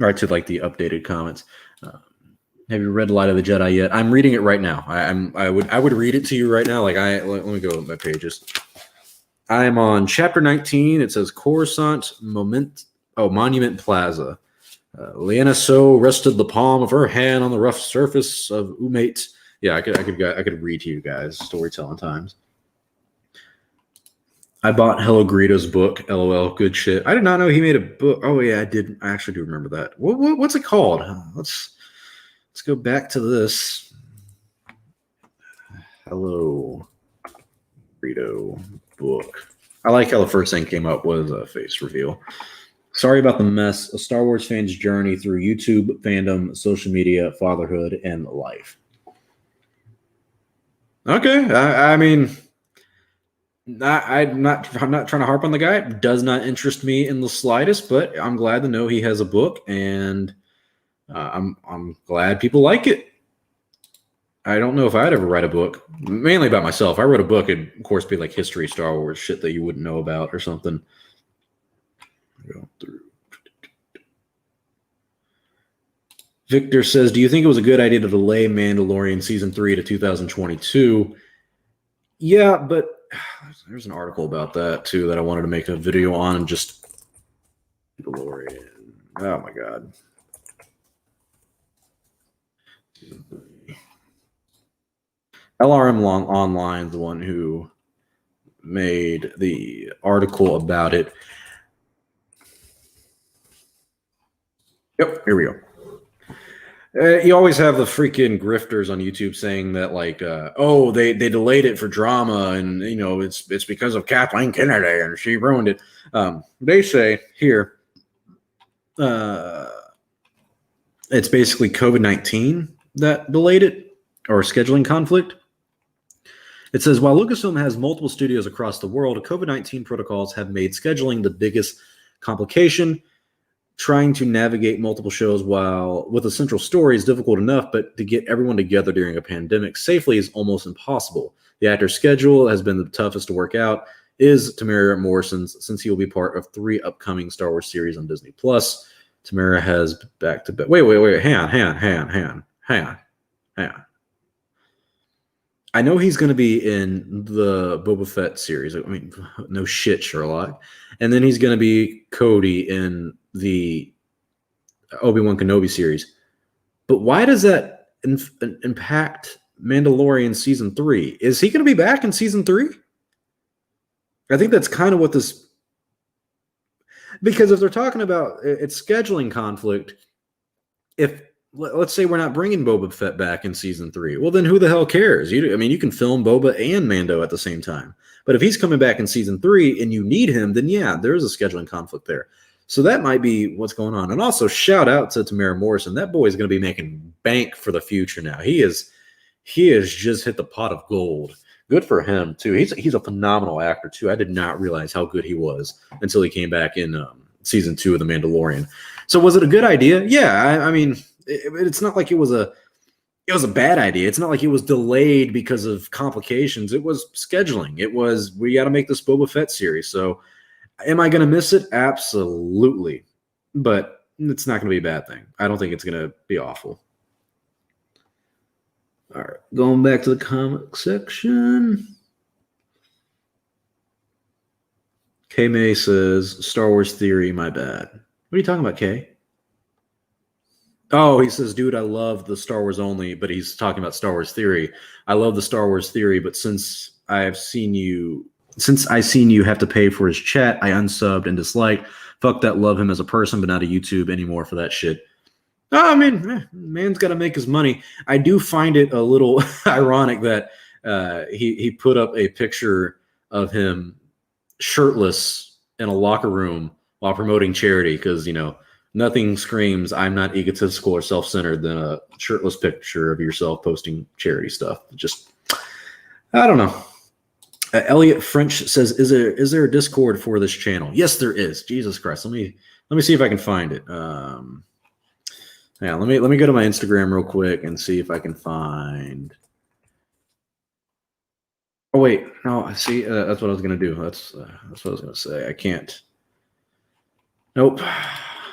updated comments. Have you read Light of the Jedi yet? I'm reading it right now. I would read it to you right now. Let me go to my pages. I am on chapter 19. It says Coruscant Monument Plaza. Lyanna So rested the palm of her hand on the rough surface of Umate. Yeah, I could read to you guys storytelling times. I bought Hello Greedo's book. LOL, good shit. I did not know he made a book. Oh yeah, I did. I actually do remember that. What's it called? Let's go back to this. Hello Greedo book. I like how the first thing came up was a face reveal. Sorry about the mess. A Star Wars fan's journey through YouTube, fandom, social media, fatherhood, and life. Okay, I mean, I'm not trying to harp on the guy. It does not interest me in the slightest, but I'm glad to know he has a book, and I'm glad people like it. I don't know if I'd ever write a book, mainly about myself. If I wrote a book, it'd, of course, be like history, Star Wars, shit that you wouldn't know about or something. Go through. Victor says, do you think it was a good idea to delay Mandalorian Season 3 to 2022? Yeah, but there's an article about that, too, that I wanted to make a video on. And just Mandalorian. Oh, my God. LRM Online, the one who made the article about it. Yep, here we go. You always have the freaking grifters on YouTube saying that, like, oh, they delayed it for drama, and you know it's because of Kathleen Kennedy and she ruined it. They say here, it's basically COVID-19 that delayed it, or scheduling conflict. It says, while Lucasfilm has multiple studios across the world, COVID-19 protocols have made scheduling the biggest complication. Trying to navigate multiple shows while with a central story is difficult enough, but to get everyone together during a pandemic safely is almost impossible. The actor's schedule has been the toughest to work out is Tamara Morrison's, since he will be part of 3 upcoming Star Wars series on Disney+. Tamara has back-to-back... Wait. Hang on. I know he's going to be in the Boba Fett series. I mean, no shit, Sherlock. And then he's going to be Cody in the Obi-Wan Kenobi series. But why does that impact Mandalorian Season 3? Is he going to be back in Season 3? I think that's kind of what this... Because if they're talking about it's scheduling conflict, if... Let's say we're not bringing Boba Fett back in Season 3. Well, then who the hell cares? You can film Boba and Mando at the same time. But if he's coming back in Season 3 and you need him, then yeah, there's a scheduling conflict there. So that might be what's going on. And also, shout out to Tamara Morrison. That boy is going to be making bank for the future now. He has just hit the pot of gold. Good for him, too. He's a phenomenal actor, too. I did not realize how good he was until he came back in Season 2 of The Mandalorian. So was it a good idea? Yeah, I mean... It's not like it was a bad idea. It's not like it was delayed because of complications. It was scheduling. It was, we got to make this Boba Fett series. So am I going to miss it? Absolutely. But it's not going to be a bad thing. I don't think it's going to be awful. All right. Going back to the comic section. K May says, Star Wars theory, my bad. What are you talking about, Kay? Oh, he says, dude, I love the Star Wars only, but he's talking about Star Wars theory. I love the Star Wars theory, but since I seen you have to pay for his chat, I unsubbed and disliked. Fuck that, love him as a person, but not a YouTube anymore for that shit. Oh, I mean, man's got to make his money. I do find it a little ironic that he put up a picture of him shirtless in a locker room while promoting charity because, nothing screams I'm not egotistical or self-centered than a shirtless picture of yourself posting charity stuff. Just, I don't know. Elliot French says, is there a Discord for this channel? Yes, there is. Jesus Christ. Let me see if I can find it. Yeah, let me go to my Instagram real quick and see if I can find. Oh wait, no, see, that's what I was gonna do. That's what I was gonna say. I can't. Nope.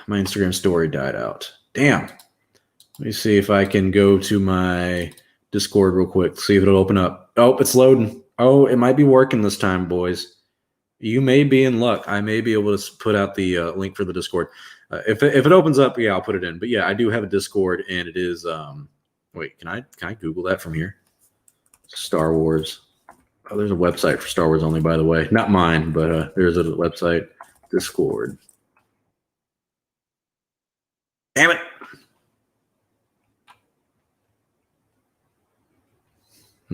My Instagram story died out. Damn. Let me see if I can go to my Discord real quick. See if it'll open up. Oh, it's loading. Oh, it might be working this time, boys. You may be in luck. I may be able to put out the link for the Discord. If it opens up, yeah, I'll put it in. But yeah, I do have a Discord, and it is. Wait, can I Google that from here? Star Wars. Oh, there's a website for Star Wars Only, by the way. Not mine, but there's a website. Discord. Damn it.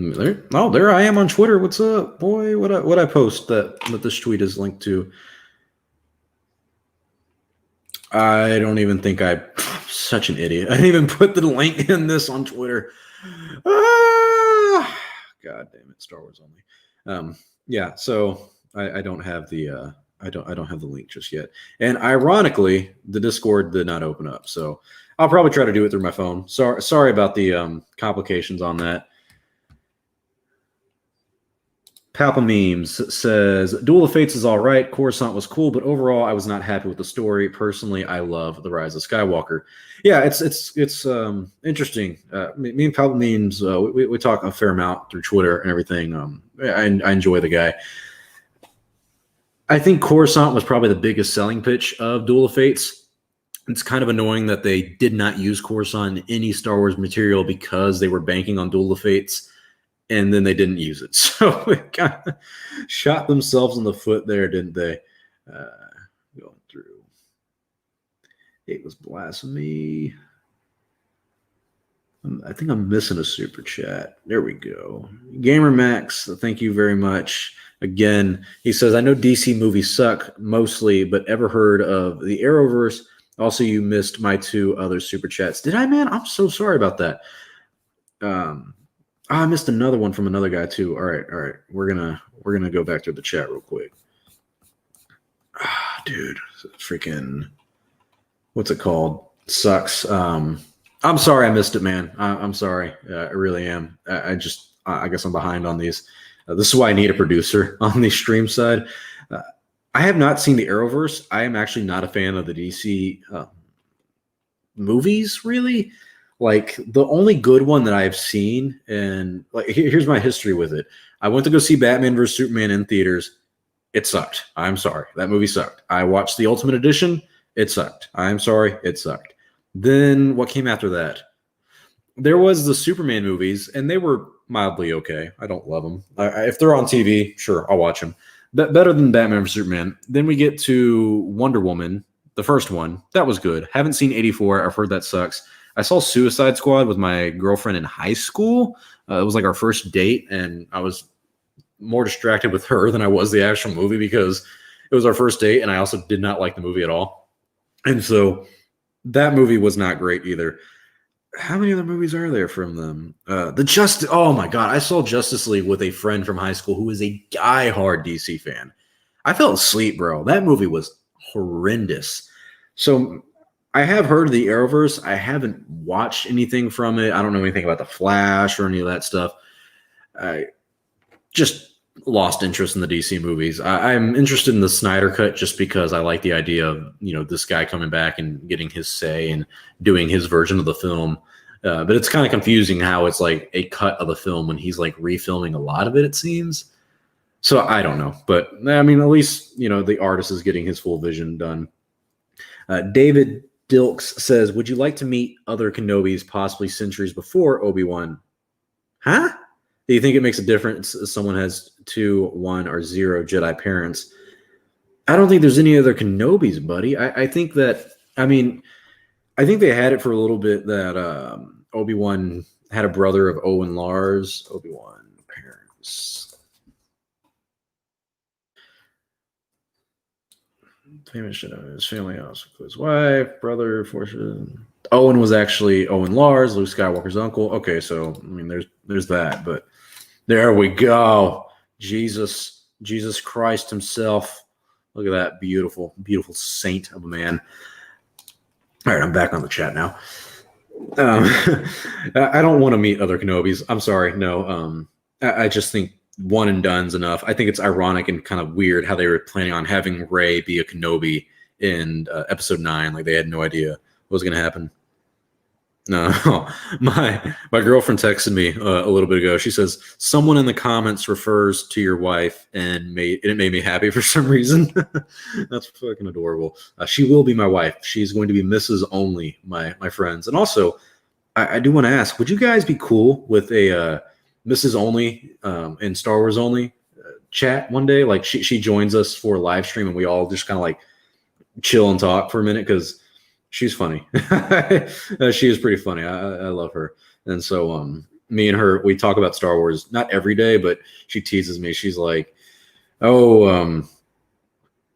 There I am on Twitter. What's up, boy? What I post that this tweet is linked to? I don't even think I'm such an idiot. I didn't even put the link in this on Twitter. Ah, God damn it, Star Wars Only. Yeah, so I don't have the I don't have the link just yet. And ironically, the Discord did not open up. So I'll probably try to do it through my phone. Sorry about the complications on that. Papa Memes says, Duel of Fates is all right. Coruscant was cool, but overall, I was not happy with the story. Personally, I love The Rise of Skywalker. Yeah, it's interesting. Me and Papa Memes, we talk a fair amount through Twitter and everything. I enjoy the guy. I think Coruscant was probably the biggest selling pitch of Duel of Fates. It's kind of annoying that they did not use Coruscant in any Star Wars material because they were banking on Duel of Fates. And then they didn't use it. So they kind of shot themselves in the foot there, didn't they? Going through. It was blasphemy. I think I'm missing a super chat. There we go. Gamer Max, thank you very much. Again, he says, I know DC movies suck mostly, but ever heard of the Arrowverse? Also, you missed my 2 other super chats. Did I, man? I'm so sorry about that. I missed another one from another guy too. All right. We're gonna go back to the chat real quick. Dude, freaking, what's it called? Sucks. I'm sorry I missed it, man. I'm sorry. I really am. I guess I'm behind on these. This is why I need a producer on the stream side. I have not seen the Arrowverse. I am actually not a fan of the DC movies, really. Like, the only good one that I've seen, and like here's my history with it. I went to go see Batman vs. Superman in theaters. It sucked. I'm sorry. That movie sucked. I watched the Ultimate Edition. It sucked. I'm sorry. It sucked. Then what came after that? There was the Superman movies, and they were mildly okay. I don't love them. If they're on TV, sure, I'll watch them. Better than Batman vs. Superman. Then we get to Wonder Woman, the first one. That was good. Haven't seen 84. I've heard that sucks. I saw Suicide Squad with my girlfriend in high school. It was like our first date, and I was more distracted with her than I was the actual movie because it was our first date, and I also did not like the movie at all. And so that movie was not great either. How many other movies are there from them? Oh my God, I saw Justice League with a friend from high school who is a diehard DC fan. I fell asleep, bro. That movie was horrendous. So I have heard of the Arrowverse. I haven't watched anything from it. I don't know anything about the Flash or any of that stuff. I just lost interest in the DC movies. I'm interested in the Snyder Cut just because I like the idea of, this guy coming back and getting his say and doing his version of the film. But it's kind of confusing how it's like a cut of the film when he's like refilming a lot of it, it seems. So I don't know. But I mean, at least, the artist is getting his full vision done. David Dilks says, would you like to meet other Kenobis possibly centuries before Obi-Wan? Huh? Do you think it makes a difference if someone has 2, 1, or 0 Jedi parents? I don't think there's any other Kenobis, buddy. I think they had it for a little bit that Obi-Wan had a brother of Owen Lars. Obi-Wan parents. Famous his family house, his wife, brother, fortune. Owen was actually Owen Lars, Luke Skywalker's uncle. Okay, so I mean, there's that, but there we go. Jesus Christ himself. Look at that beautiful, beautiful saint of a man. All right, I'm back on the chat now. I don't want to meet other Kenobis. I'm sorry, no. I just think one and done's enough. I think it's ironic and kind of weird how they were planning on having Rey be a Kenobi in episode 9. Like, they had no idea what was going to happen. No, my girlfriend texted me a little bit ago. She says someone in the comments refers to your wife, and it made me happy for some reason. That's fucking adorable. She will be my wife. She's going to be Mrs. Only, my friends. And also, I do want to ask: would you guys be cool with a Mrs. Only and Star Wars Only chat one day? Like she joins us for a live stream, and we all just kind of like chill and talk for a minute because she's funny. She is pretty funny. I love her. And so me and her, we talk about Star Wars not every day, but she teases me. She's like, oh,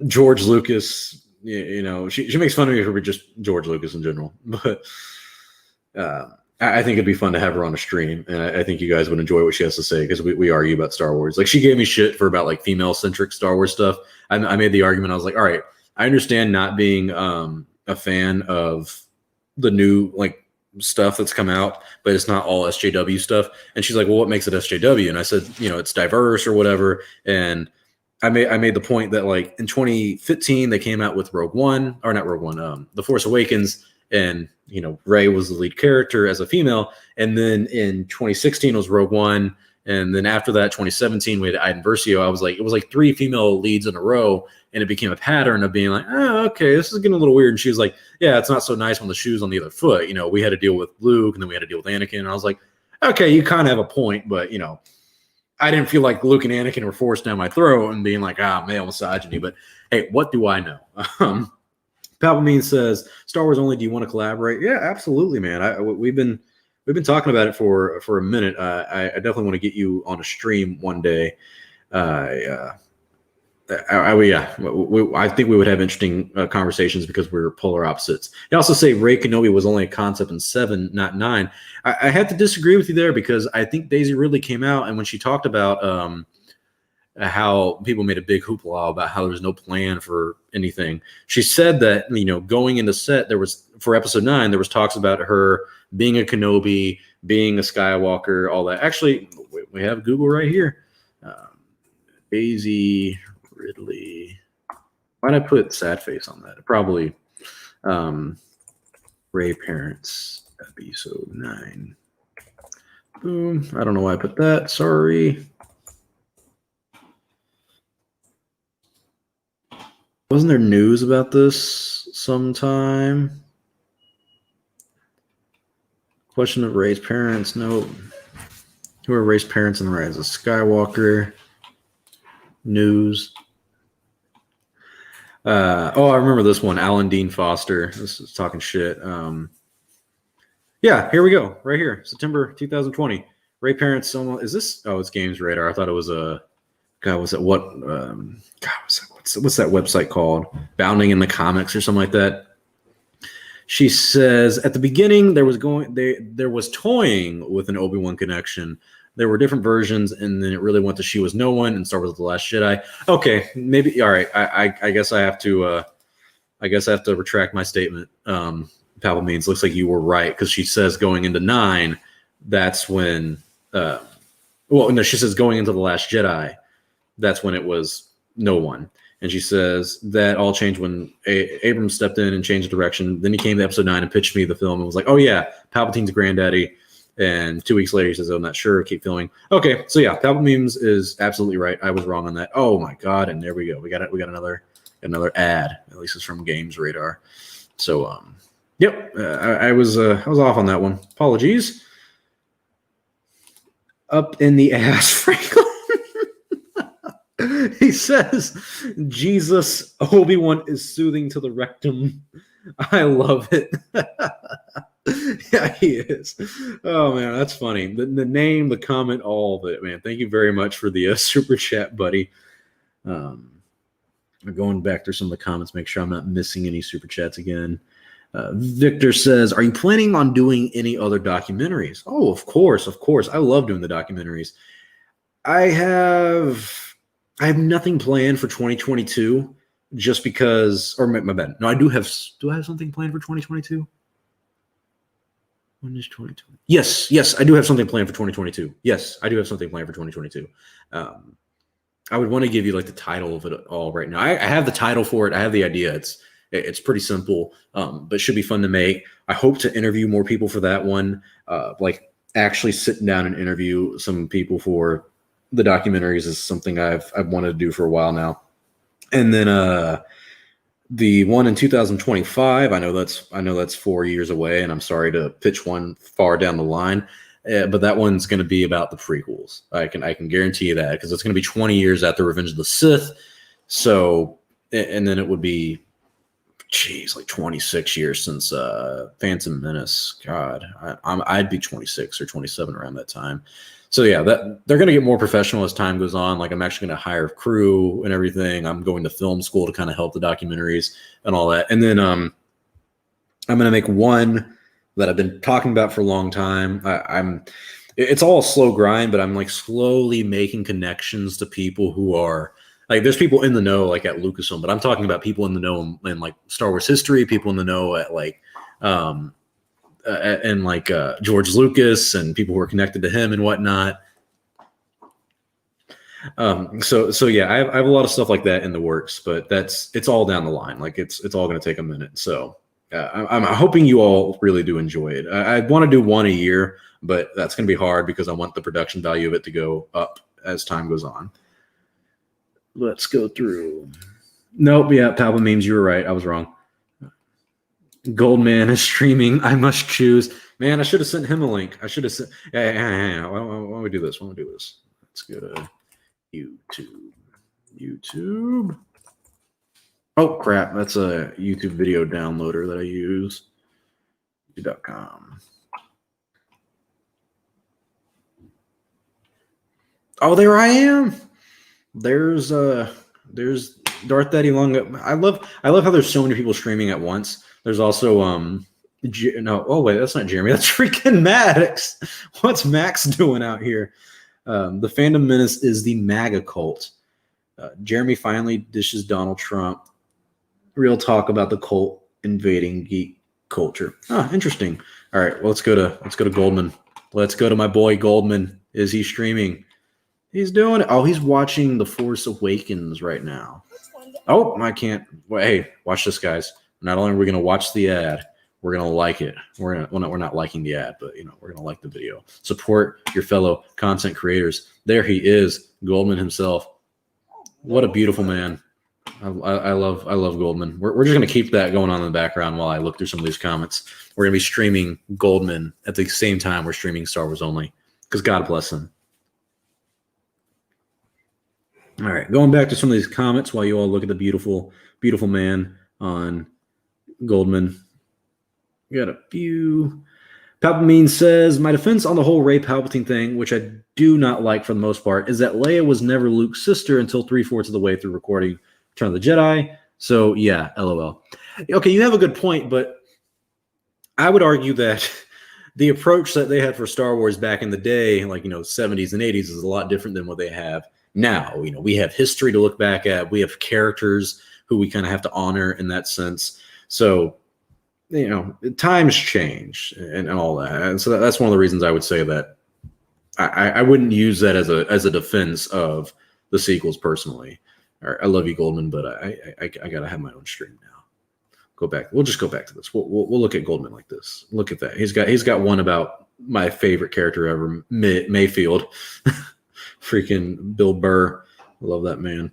George Lucas, you know, she makes fun of me for just George Lucas in general. But I think it'd be fun to have her on a stream, and I think you guys would enjoy what she has to say because we argue about Star Wars. Like she gave me shit for about like female-centric Star Wars stuff. I made the argument. I was like, all right, I understand not being a fan of the new like stuff that's come out, but it's not all SJW stuff. And she's like, well, what makes it SJW? And I said, you know, it's diverse or whatever. And I made the point that like in 2015 they came out with Rogue One, or not Rogue One, The Force Awakens, and you know Rey was the lead character as a female. And then in 2016 was Rogue One, and then after that 2017 we had Iden Versio. It was like 3 female leads in a row, and it became a pattern of being like, oh, okay, this is getting a little weird. And she was like, yeah, it's not so nice when the shoe's on the other foot. You know, we had to deal with Luke, and then we had to deal with Anakin. And I was like, okay, you kind of have a point, but you know, I didn't feel like Luke and Anakin were forced down my throat and being like, male misogyny. But hey, what do I know? Palpatine says, Star Wars Only, do you want to collaborate? Yeah, absolutely, man. We've been talking about it for a minute. I definitely want to get you on a stream one day. I think we would have interesting conversations because we're polar opposites. They also say Rey Kenobi was only a concept in 7, not 9. I had to disagree with you there because I think Daisy Ridley came out, and when she talked about how people made a big hoopla about how there was no plan for anything, she said that, you know, going into set, there was, for episode 9, there was talks about her being a Kenobi, being a Skywalker, all that. Actually, we have Google right here. Daisy Ridley. Why'd I put sad face on that? Probably Rey Parents, episode 9. Boom. I don't know why I put that. Sorry. Wasn't there news about this sometime? Question of Rey's parents. No. Who are Rey's parents in the Rise of Skywalker? News. I remember this one. Alan Dean Foster. This is talking shit. Yeah, here we go. Right here. September 2020. Rey parents. Is this? Oh, it's Games Radar. I thought it was a. God, was it what? What's that website called? Bounding in the Comics or something like that. She says at the beginning there was toying with an Obi-Wan connection. There were different versions, and then it really went to She Was No One and Star Wars: The Last Jedi. Okay, maybe all right. I guess I have to. I guess I have to retract my statement. Palpatine looks like you were right because she says going into 9, that's when. She says going into The Last Jedi, that's when it was no one. And she says that all changed when Abrams stepped in and changed direction. Then he came to episode 9 and pitched me the film and was like, oh, yeah, Palpatine's granddaddy. And 2 weeks later, he says, oh, I'm not sure. Keep filming. Okay, so yeah, Palpatine is absolutely right. I was wrong on that. Oh, my God. And there we go. We got another ad. At least it's from Games Radar. So, yep, I was off on that one. Apologies. Up in the ass, Franklin. He says, Jesus, Obi-Wan is soothing to the rectum. I love it. Yeah, he is. Oh, man, that's funny. The name, the comment, all of it, man. Thank you very much for the super chat, buddy. I'm going back through some of the comments, make sure I'm not missing any super chats again. Victor says, are you planning on doing any other documentaries? Oh, of course. I love doing the documentaries. I have nothing planned for 2022 just because, or my bad. No, do I have something planned for 2022? When is 2020? Yes, I do have something planned for 2022. Yes, I do have something planned for 2022. I would want to give you like the title of it all right now. I have the title for it. I have the idea. It's pretty simple, but should be fun to make. I hope to interview more people for that one, like actually sitting down and interview some people for the documentaries is something I've wanted to do for a while now. And then the one in 2025, I know that's 4 years away, and I'm sorry to pitch one far down the line, but that one's going to be about the prequels. I can guarantee you that, because it's going to be 20 years after Revenge of the Sith. So, and then it would be, like 26 years since Phantom Menace. God, I'd be 26 or 27 around that time. So yeah, that they're going to get more professional as time goes on. Like, I'm actually going to hire a crew and everything. I'm going to film school to kind of help the documentaries and all that. And then I'm going to make one that I've been talking about for a long time. It's all a slow grind, but I'm like slowly making connections to people who are like, there's people in the know, like at Lucasfilm, but I'm talking about people in the know in like Star Wars history, people in the know at like, and like George Lucas and people who are connected to him and whatnot. So yeah, I have a lot of stuff like that in the works, but it's all down the line. Like it's all going to take a minute. So I'm hoping you all really do enjoy it. I want to do one a year, but that's going to be hard because I want the production value of it to go up as time goes on. Let's go through. Nope. Yeah. Palpa memes. You were right. I was wrong. Goldman is streaming. I must choose. Man, I should have sent him a link. I should have sent. Yeah. Why don't we do this? Let's go to YouTube. Oh, crap. That's a YouTube video downloader that I use. YouTube.com. Oh, there I am. There's Darth Daddy Long. I love how there's so many people streaming at once. There's also oh wait, that's not Jeremy. That's freaking Max. What's Max doing out here? The Fandom Menace is the MAGA cult. Jeremy finally dishes Donald Trump. Real talk about the cult invading geek culture. Interesting. All right, well, let's go to Goldman. Let's go to my boy Goldman. Is he streaming? He's doing it. Oh, he's watching The Force Awakens right now. Oh, I can't. Well, hey, watch this, guys. Not only are we going to watch the ad, we're going to like it. We're not liking the ad, but we're going to like the video. Support your fellow content creators. There he is, Goldman himself. What a beautiful man. I love Goldman. We're just going to keep that going on in the background while I look through some of these comments. We're going to be streaming Goldman at the same time we're streaming Star Wars Only, because God bless him. All right, going back to some of these comments while you all look at the beautiful, beautiful man on Goldman. We got a few. Palpatine says, my defense on the whole Rey Palpatine thing, which I do not like for the most part, is that Leia was never Luke's sister until 3/4 of the way through recording Return of the Jedi. So yeah, LOL. Okay, you have a good point, but I would argue that the approach that they had for Star Wars back in the day, like 70s and 80s, is a lot different than what they have now. We have history to look back at. We have characters who we kind of have to honor in that sense. So, times change and all that. And so that's one of the reasons I would say that I wouldn't use that as a defense of the sequels personally. I love you, Goldman, but I gotta have my own stream now. Go back. We'll just go back to this. We'll look at Goldman like this. Look at that. He's got one about my favorite character ever, Mayfield. Freaking Bill Burr. I love that man.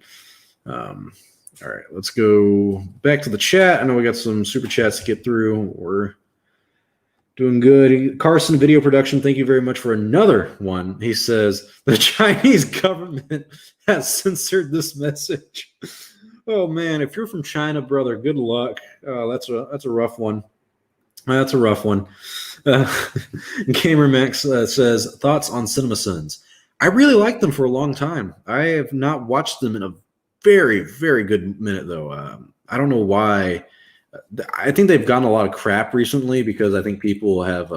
All right, let's go back to the chat. I know we got some super chats to get through. We're doing good. Carson Video Production, thank you very much for another one. He says, the Chinese government has censored this message. Oh, man, if you're from China, brother, good luck. That's a rough one. That's a rough one. Gamer Max says, thoughts on CinemaSins? I really liked them for a long time. I have not watched them in a very, very good minute, though. I don't know why. I think they've gotten a lot of crap recently because I think people have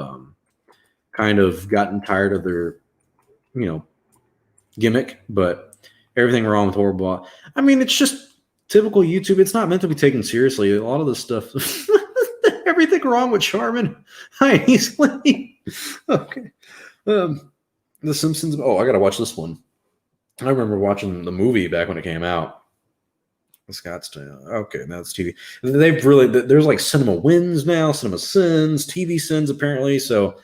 kind of gotten tired of their, gimmick. But everything wrong with Horrible. I mean, it's just typical YouTube. It's not meant to be taken seriously. A lot of the stuff, everything wrong with Charmin. He's lame. Okay. The Simpsons. Oh, I gotta watch this one. I remember watching the movie back when it came out. Scottsdale. Okay, now it's TV. They've really there's like Cinema Wins now, Cinema Sins, TV Sins apparently. So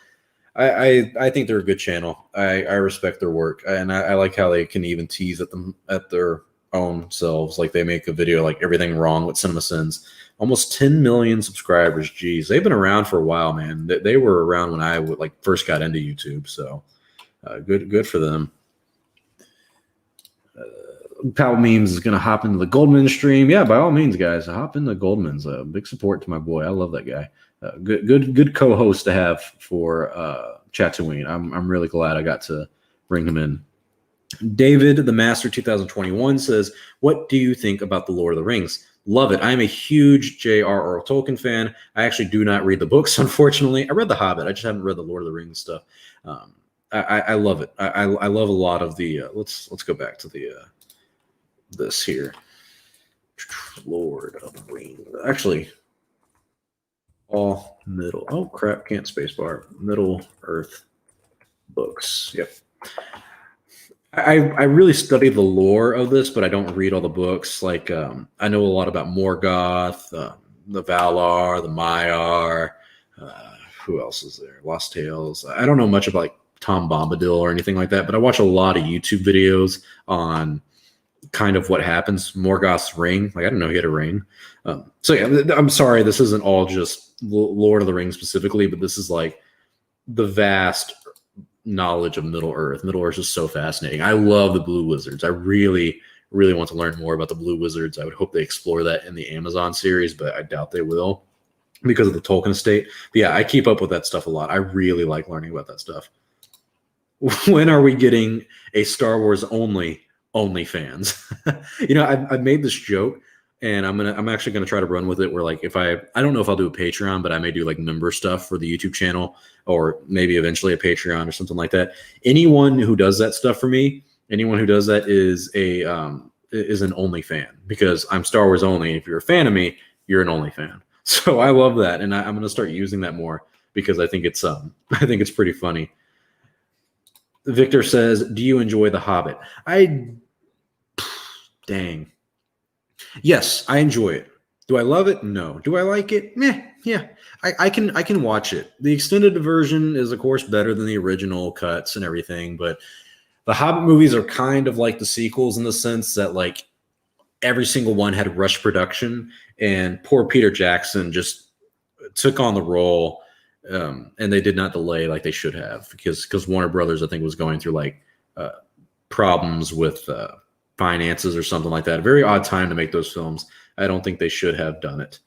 I think they're a good channel. I respect their work, and I like how they can even tease at them at their own selves. Like they make a video like everything wrong with Cinema Sins. Almost 10 million subscribers. Jeez, they've been around for a while, man. They were around when I would like first got into YouTube. So good for them. Pal Memes is going to hop into the Goldman stream. Yeah, by all means, guys, hop into Goldman's. Big support to my boy. I love that guy. Good co-host to have for Tatooine. I'm really glad I got to bring him in. David, the Master 2021 says, "What do you think about the Lord of the Rings?" Love it. I'm a huge J.R.R. Tolkien fan. I actually do not read the books, unfortunately. I read The Hobbit. I just haven't read the Lord of the Rings stuff. I love it. I love a lot of the. Let's go back to the this here. Lord of the Rings. Actually, all middle. Oh crap! Can't spacebar. Middle Earth books. Yep. I really study the lore of this, but I don't read all the books. Like I know a lot about Morgoth, the Valar, the Maiar. Who else is there? Lost Tales. I don't know much about like Tom Bombadil or anything like that, but I watch a lot of YouTube videos on kind of what happens. Morgoth's ring. Like I didn't know he had a ring. So yeah, I'm sorry. This isn't all just Lord of the Rings specifically, but this is like the vast knowledge of Middle Earth. Middle Earth is so fascinating. I love the Blue Wizards. I really want to learn more about the Blue Wizards. I would hope they explore that in the Amazon series, but I doubt they will because of the Tolkien estate. But yeah, I keep up with that stuff a lot. I really like learning about that stuff. When are we getting a Star Wars only OnlyFans? You know, I've made this joke, and I'm actually gonna try to run with it. Where like if I don't know if I'll do a Patreon, but I may do like member stuff for the YouTube channel, or maybe eventually a Patreon or something like that. Anyone who does that stuff for me, anyone who does that is an only fan, because I'm Star Wars only. If you're a fan of me, you're an only fan. So I love that, and I'm gonna start using that more because I think it's pretty funny. Victor says, "Do you enjoy The Hobbit?" Dang. Yes, I enjoy it. Do I love it? No. Do I like it? Meh. Yeah. I can watch it. The extended version is, of course, better than the original cuts and everything, but the Hobbit movies are kind of like the sequels in the sense that like every single one had rush production, and poor Peter Jackson just took on the role. And they did not delay like they should have, because Warner Brothers, I think, was going through like problems with finances or something like that. A very odd time to make those films. I don't think they should have done it.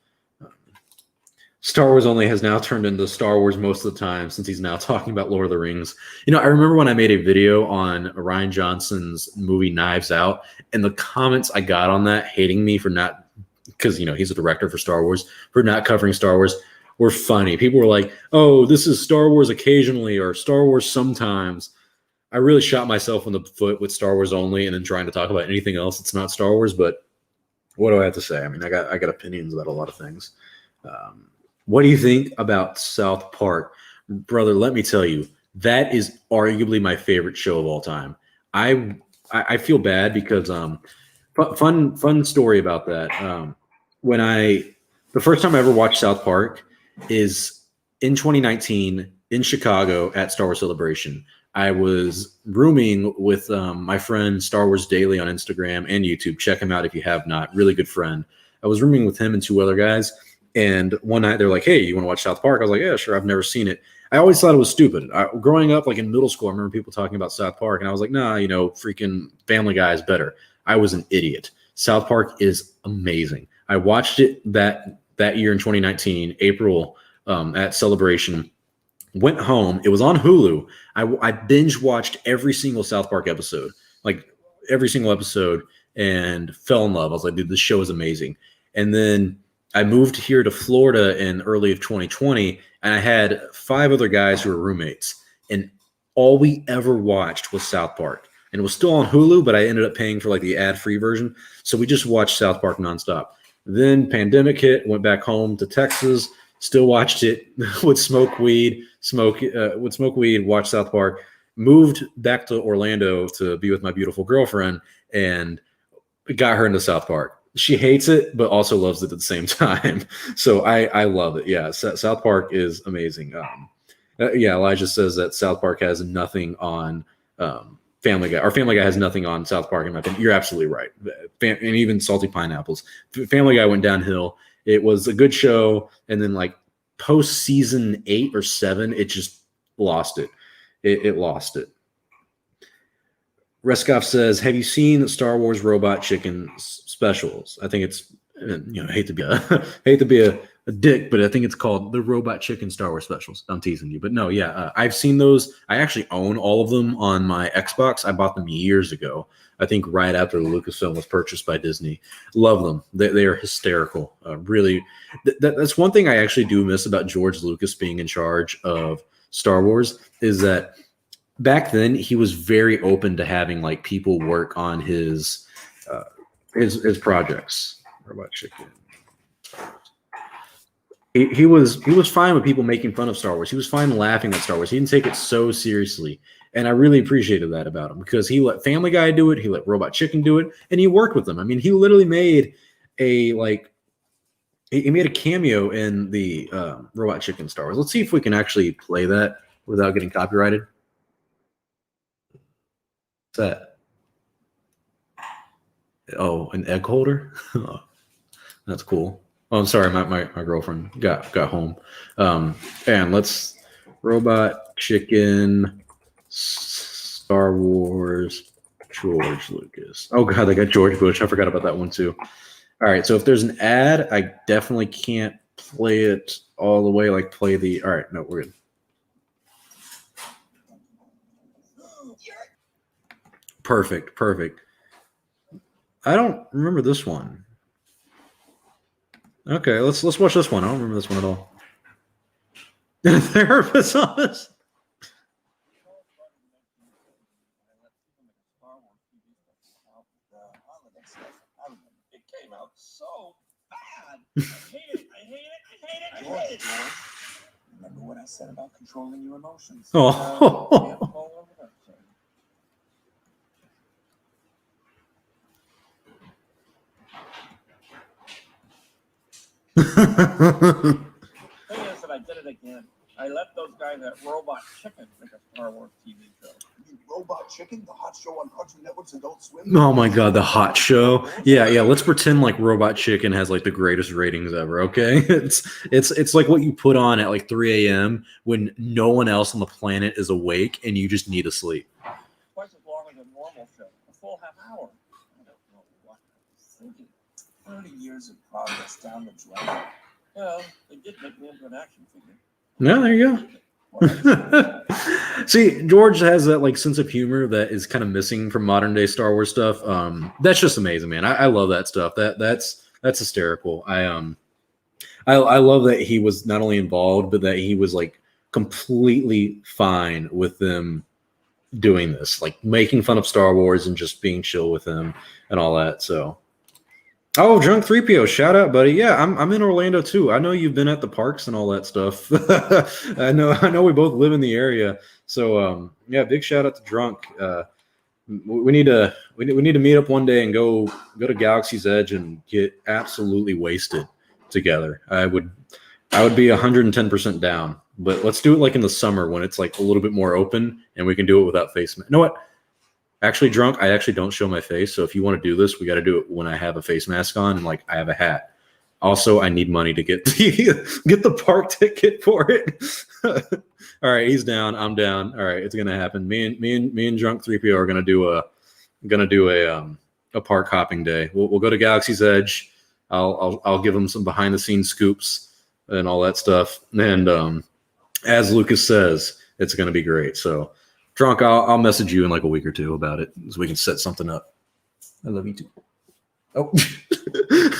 Star Wars Only has now turned into Star Wars most of the time, since he's now talking about Lord of the Rings. You know, I remember when I made a video on Rian Johnson's movie Knives Out, and the comments I got on that hating me for not, because, you know, he's a director for Star Wars, for not covering Star Wars, were funny. People were like, "Oh, this is Star Wars occasionally," or "Star Wars sometimes." I really shot myself in the foot with Star Wars Only, and then trying to talk about anything else that's not Star Wars. But what do I have to say? I mean, I got opinions about a lot of things. What do you think about South Park? Brother, let me tell you, that is arguably my favorite show of all time. I feel bad because fun story about that. The first time I ever watched South Park is in 2019 in Chicago at Star Wars Celebration. I was rooming with my friend Star Wars Daily on Instagram and YouTube. Check him out if you have not. Really good friend. I was rooming with him and two other guys. And one night they're like, "Hey, you want to watch South Park?" I was like, "Yeah, sure." I've never seen it. I always thought it was stupid. Growing up, like in middle school, I remember people talking about South Park, and I was like, "Nah, you know, freaking Family Guy is better." I was an idiot. South Park is amazing. I watched it that year in 2019, April, at Celebration. Went home. It was on Hulu. I binge watched every single South Park episode, like every single episode, and fell in love. I was like, "Dude, this show is amazing." And then I moved here to Florida in early of 2020, and I had 5 other guys who were roommates, and all we ever watched was South Park. And it was still on Hulu, but I ended up paying for like the ad-free version. So we just watched South Park nonstop. Then pandemic hit, went back home to Texas, still watched it, would smoke weed, watch South Park, moved back to Orlando to be with my beautiful girlfriend, and got her into South Park. She hates it, but also loves it at the same time. So I love it. Yeah, South Park is amazing. Yeah, Elijah says that South Park has nothing on Family Guy. Or Family Guy has nothing on South Park, in my opinion. You're absolutely right. And even Salty Pineapples. Family Guy went downhill. It was a good show, and then like post season 8 or 7, it just lost it. It lost it. Reskov says, "Have you seen Star Wars Robot Chicken specials?" I think it's, hate to be a dick, but I think it's called the Robot Chicken Star Wars specials. I'm teasing you, but no, yeah, I've seen those. I actually own all of them on my Xbox. I bought them years ago. I think right after the Lucasfilm was purchased by Disney. Love them. They are hysterical. Really, that's one thing I actually do miss about George Lucas being in charge of Star Wars is that back then he was very open to having like people work on his projects. Robot Chicken. He was fine with people making fun of Star Wars. He was fine laughing at Star Wars. He didn't take it so seriously, and I really appreciated that about him because he let Family Guy do it, he let Robot Chicken do it, and he worked with them. I mean, he literally made he made a cameo in the Robot Chicken Star Wars. Let's see if we can actually play that without getting copyrighted. What's that? Oh, an egg holder? Oh, that's cool. Oh, I'm sorry, my girlfriend got home. And let's Robot Chicken Star Wars George Lucas. Oh god, they got George Bush. I forgot about that one too. All right, so if there's an ad, I definitely can't play it all the way. Like play the. All right, no, we're good. Perfect. I don't remember this one. Okay, let's watch this one. I don't remember this one at all. In a therapist's office. It came out so bad. I hate it. Remember what I said about controlling your emotions? Oh. Thing is that I did it again. I let those guys at Robot Chicken make a Star Wars TV show. You mean Robot Chicken, the hot show on Cartoon Network's Adult Swim? Oh my god, the hot show. Yeah, let's pretend like Robot Chicken has like the greatest ratings ever, okay? It's like what you put on at like 3 a.m. when no one else on the planet is awake and you just need to sleep. Twice as long as a normal show. A full half hour. I don't know what I was thinking. 30 years of progress down the drain. Well, they did make me into an action figure. No, there you go. See, George has that like sense of humor that is kind of missing from modern day Star Wars stuff. That's just amazing, man. I love that stuff. That's hysterical. I love that he was not only involved, but that he was like completely fine with them doing this, like making fun of Star Wars and just being chill with him and all that. So, oh, Drunk 3PO, shout out, buddy. Yeah, I'm in Orlando too. I know you've been at the parks and all that stuff. I know we both live in the area. So yeah, big shout out to Drunk. We need to meet up one day and go to Galaxy's Edge and get absolutely wasted together. I would be 110% down. But let's do it like in the summer when it's like a little bit more open and we can do it without face mask. You know what? Actually, Drunk, I actually don't show my face. So if you want to do this, we got to do it when I have a face mask on and like I have a hat. Also, I need money to get the park ticket for it. All right, he's down. I'm down. All right, it's gonna happen. Me and Drunk 3PO are gonna do a park hopping day. We'll go to Galaxy's Edge. I'll give him some behind the scenes scoops and all that stuff. And as Lucas says, it's gonna be great. So. Drunk, I'll message you in like a week or two about it so we can set something up. I love you too. Oh,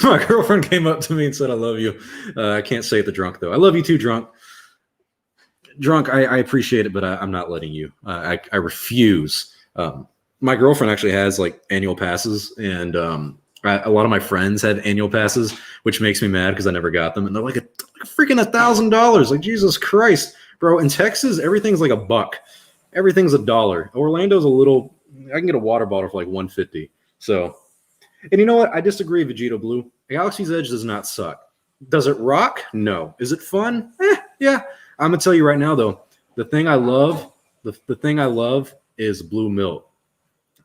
my girlfriend came up to me and said, I love you. I can't say it to Drunk, though. I love you too, Drunk. Drunk, I appreciate it, but I'm not letting you. I refuse. My girlfriend actually has like annual passes, and a lot of my friends have annual passes, which makes me mad because I never got them. And they're like a freaking $1,000. Like, Jesus Christ, bro. In Texas, everything's like $1. Everything's $1. Orlando's a little. I can get a water bottle for like $150. So And you know what? I disagree, Vegito Blue. Galaxy's Edge does not suck. Does it rock? No. Is it fun? Yeah. I'm gonna tell you right now, though. The thing I love, the thing I love is blue milk.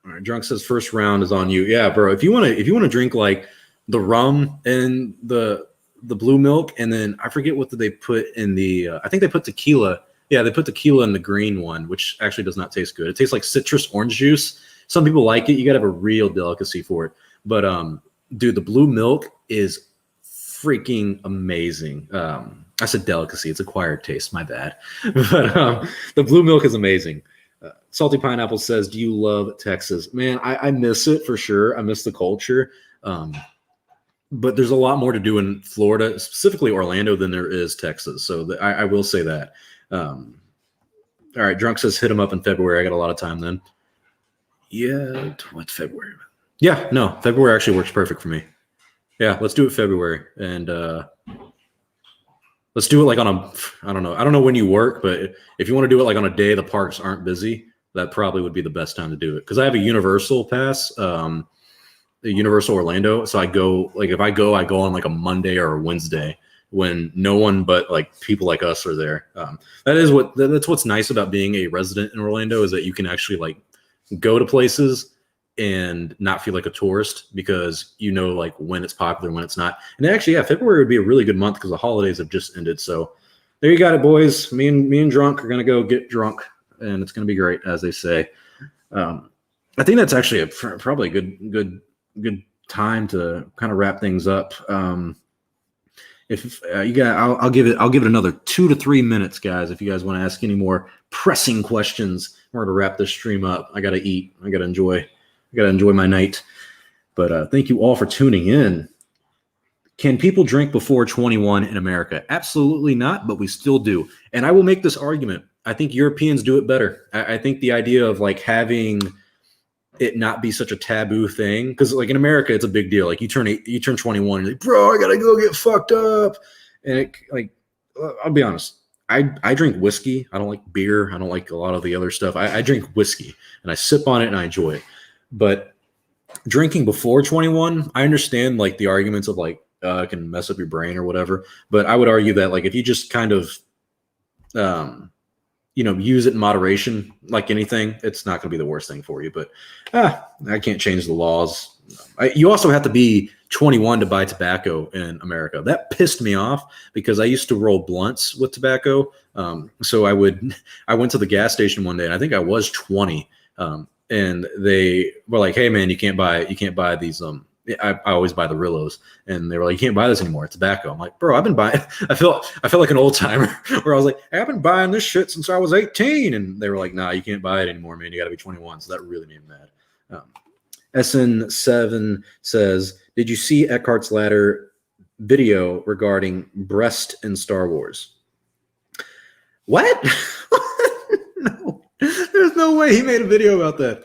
All right, Drunk says first round is on you. Yeah, bro. If you wanna drink like the rum and the blue milk, and then I forget what they put in the. I think they put tequila. Yeah, they put tequila in the green one, which actually does not taste good. It tastes like citrus orange juice. Some people like it. You gotta have a real delicacy for it. But dude, the blue milk is freaking amazing. I said delicacy. It's acquired taste. My bad. But the blue milk is amazing. Salty Pineapple says, do you love Texas? Man, I miss it for sure. I miss the culture. But there's a lot more to do in Florida, specifically Orlando, than there is Texas. So I will say that. All right, Drunk says hit him up in February. I got a lot of time then. Yeah, what's February? Yeah, no, February actually works perfect for me. Yeah, let's do it February. And let's do it like on a, I don't know when you work, but if you want to do it like on a day the parks aren't busy, that probably would be the best time to do it. Because I have a Universal pass, the Universal Orlando. So I go, like if I go on like a Monday or a Wednesday when no one but like people like us are there. That's what's nice about being a resident in Orlando, is that you can actually like go to places and not feel like a tourist, because you know like when it's popular, when it's not. And actually, yeah, February would be a really good month because the holidays have just ended. So there you got it, boys. Me and Drunk are gonna go get drunk, and it's gonna be great, as they say. I think that's actually probably a good time to kind of wrap things up. If you guys, I'll give it another 2 to 3 minutes, guys. If you guys want to ask any more pressing questions, we're to wrap this stream up. I gotta eat. I gotta enjoy my night. But thank you all for tuning in. Can people drink before 21 in America? Absolutely not, but we still do. And I will make this argument. I think Europeans do it better. I think the idea of like having it not be such a taboo thing, because like in America, it's a big deal. Like you turn 21, and you're like, bro, I gotta go get fucked up. And I'll be honest. I drink whiskey. I don't like beer. I don't like a lot of the other stuff. I drink whiskey and I sip on it and I enjoy it. But drinking before 21, I understand like the arguments of like it can mess up your brain or whatever. But I would argue that like if you just kind of use it in moderation, like anything, it's not going to be the worst thing for you. But I can't change the laws. You also have to be 21 to buy tobacco in America. That pissed me off because I used to roll blunts with tobacco. So I went to the gas station one day, and I think I was 20. And they were like, "Hey man, you can't buy these." I always buy the Rillos, and they were like, "You can't buy this anymore. It's tobacco." I'm like, "Bro, I've been buying." I felt like an old timer where I was like, "Hey, I've been buying this shit since I was 18," and they were like, "Nah, you can't buy it anymore, man. You got to be 21." So that really made me mad. SN7 says, "Did you see Eckhart's Ladder video regarding breast in Star Wars?" What? No, there's no way he made a video about that.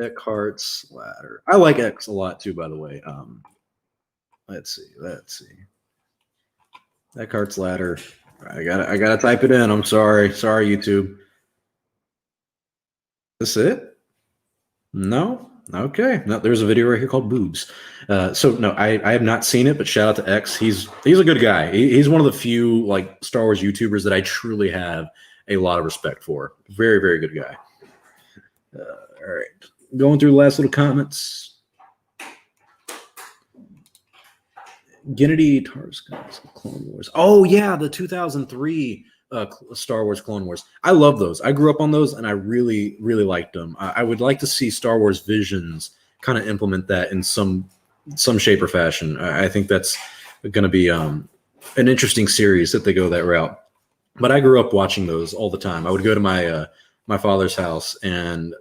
Eckhart's Ladder. I like X a lot too, by the way. Let's see. Eckhart's Ladder. I gotta type it in. I'm sorry, YouTube. This it? No. Okay. No, there's a video right here called Boobs. So no, I have not seen it, but shout out to X. He's a good guy. He's one of the few like Star Wars YouTubers that I truly have a lot of respect for. Very, very good guy. All right. Going through the last little comments. Gennady Tarskov, Clone Wars. Oh yeah, the 2003 Star Wars Clone Wars. I love those. I grew up on those, and I really, really liked them. I would like to see Star Wars Visions kind of implement that in some shape or fashion. I think that's going to be an interesting series if they go that route. But I grew up watching those all the time. I would go to my father's house, and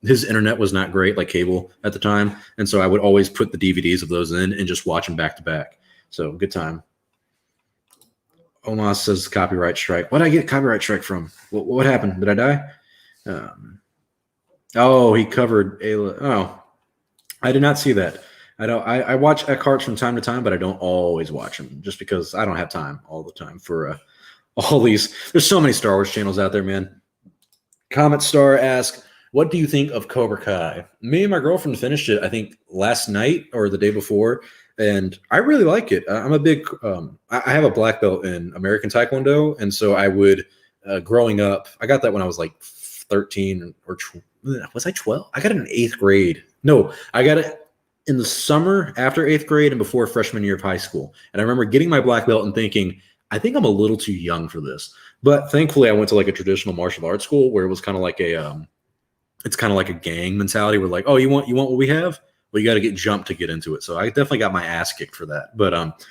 his internet was not great, like cable at the time, and so I would always put the DVDs of those in and just watch them back to back. So good time. Omas says copyright strike. What did I get copyright strike from? What happened? Did I die? Oh, he covered Ayla. Oh, I did not see that. I watch Eckhart from time to time, but I don't always watch him just because I don't have time all the time for all these. There's so many Star Wars channels out there, man. Comet Star asks, What do you think of Cobra Kai? Me and my girlfriend finished it, I think, last night or the day before, and I really like it. I'm a big, I have a black belt in American Taekwondo, and so I would, growing up, I got that when I was like 13 or was I 12? I got it in eighth grade. No, I got it in the summer after eighth grade and before freshman year of high school. And I remember getting my black belt and thinking, I think I'm a little too young for this. But thankfully, I went to like a traditional martial arts school where it was kind of like it's kind of like a gang mentality. Where like, oh, you want what we have? Well, you got to get jumped to get into it. So I definitely got my ass kicked for that. But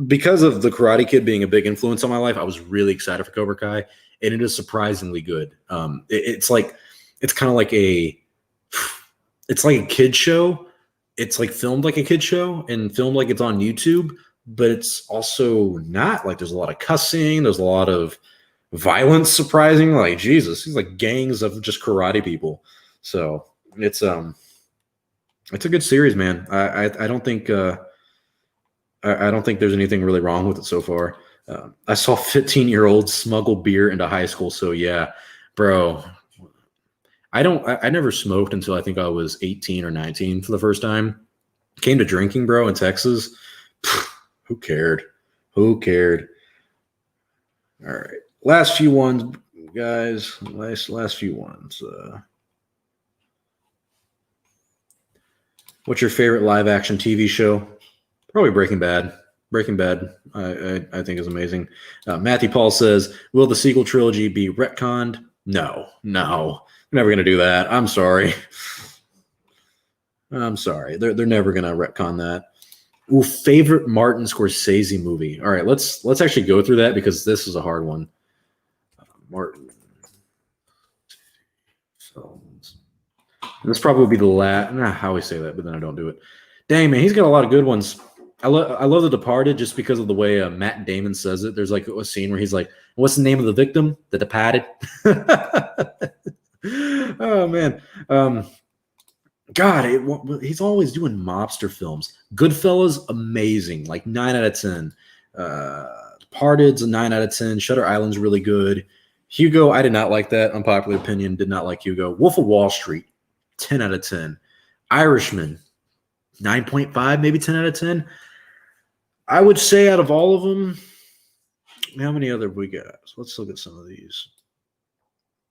because of the Karate Kid being a big influence on my life, I was really excited for Cobra Kai, and it is surprisingly good. It's kind of like it's like a kid show. It's like filmed like a kid show and filmed like it's on YouTube, but it's also not. Like there's a lot of cussing, there's a lot of violence, surprising. Like Jesus, it's like gangs of just karate people. So it's a good series, man. I don't think I don't think there's anything really wrong with it so far. I saw 15-year-olds smuggle beer into high school. So yeah, bro. I never smoked until I think I was 18 or 19 for the first time. Came to drinking, bro, in Texas. Who cared? Who cared? All right. Last few ones, guys. Last few ones. What's your favorite live action TV show? Probably Breaking Bad. Breaking Bad, I think is amazing. Matthew Paul says, will the sequel trilogy be retconned? No. They're never going to do that. I'm sorry. They're never going to retcon that. Ooh, favorite Martin Scorsese movie. All right, let's actually go through that because this is a hard one. Martin. So this probably would be the last. I always say that, but then I don't do it. Dang, man, he's got a lot of good ones. I love The Departed just because of the way Matt Damon says it. There's like a scene where he's like, "What's the name of the victim?" The Departed. Oh man, God, he's always doing mobster films. Goodfellas, amazing, like 9 out of 10. Departed's a 9 out of 10. Shutter Island's really good. Hugo, I did not like that. Unpopular opinion, did not like Hugo. Wolf of Wall Street, 10 out of 10. Irishman, 9.5, maybe 10 out of 10. I would say out of all of them, how many other we got? So let's look at some of these.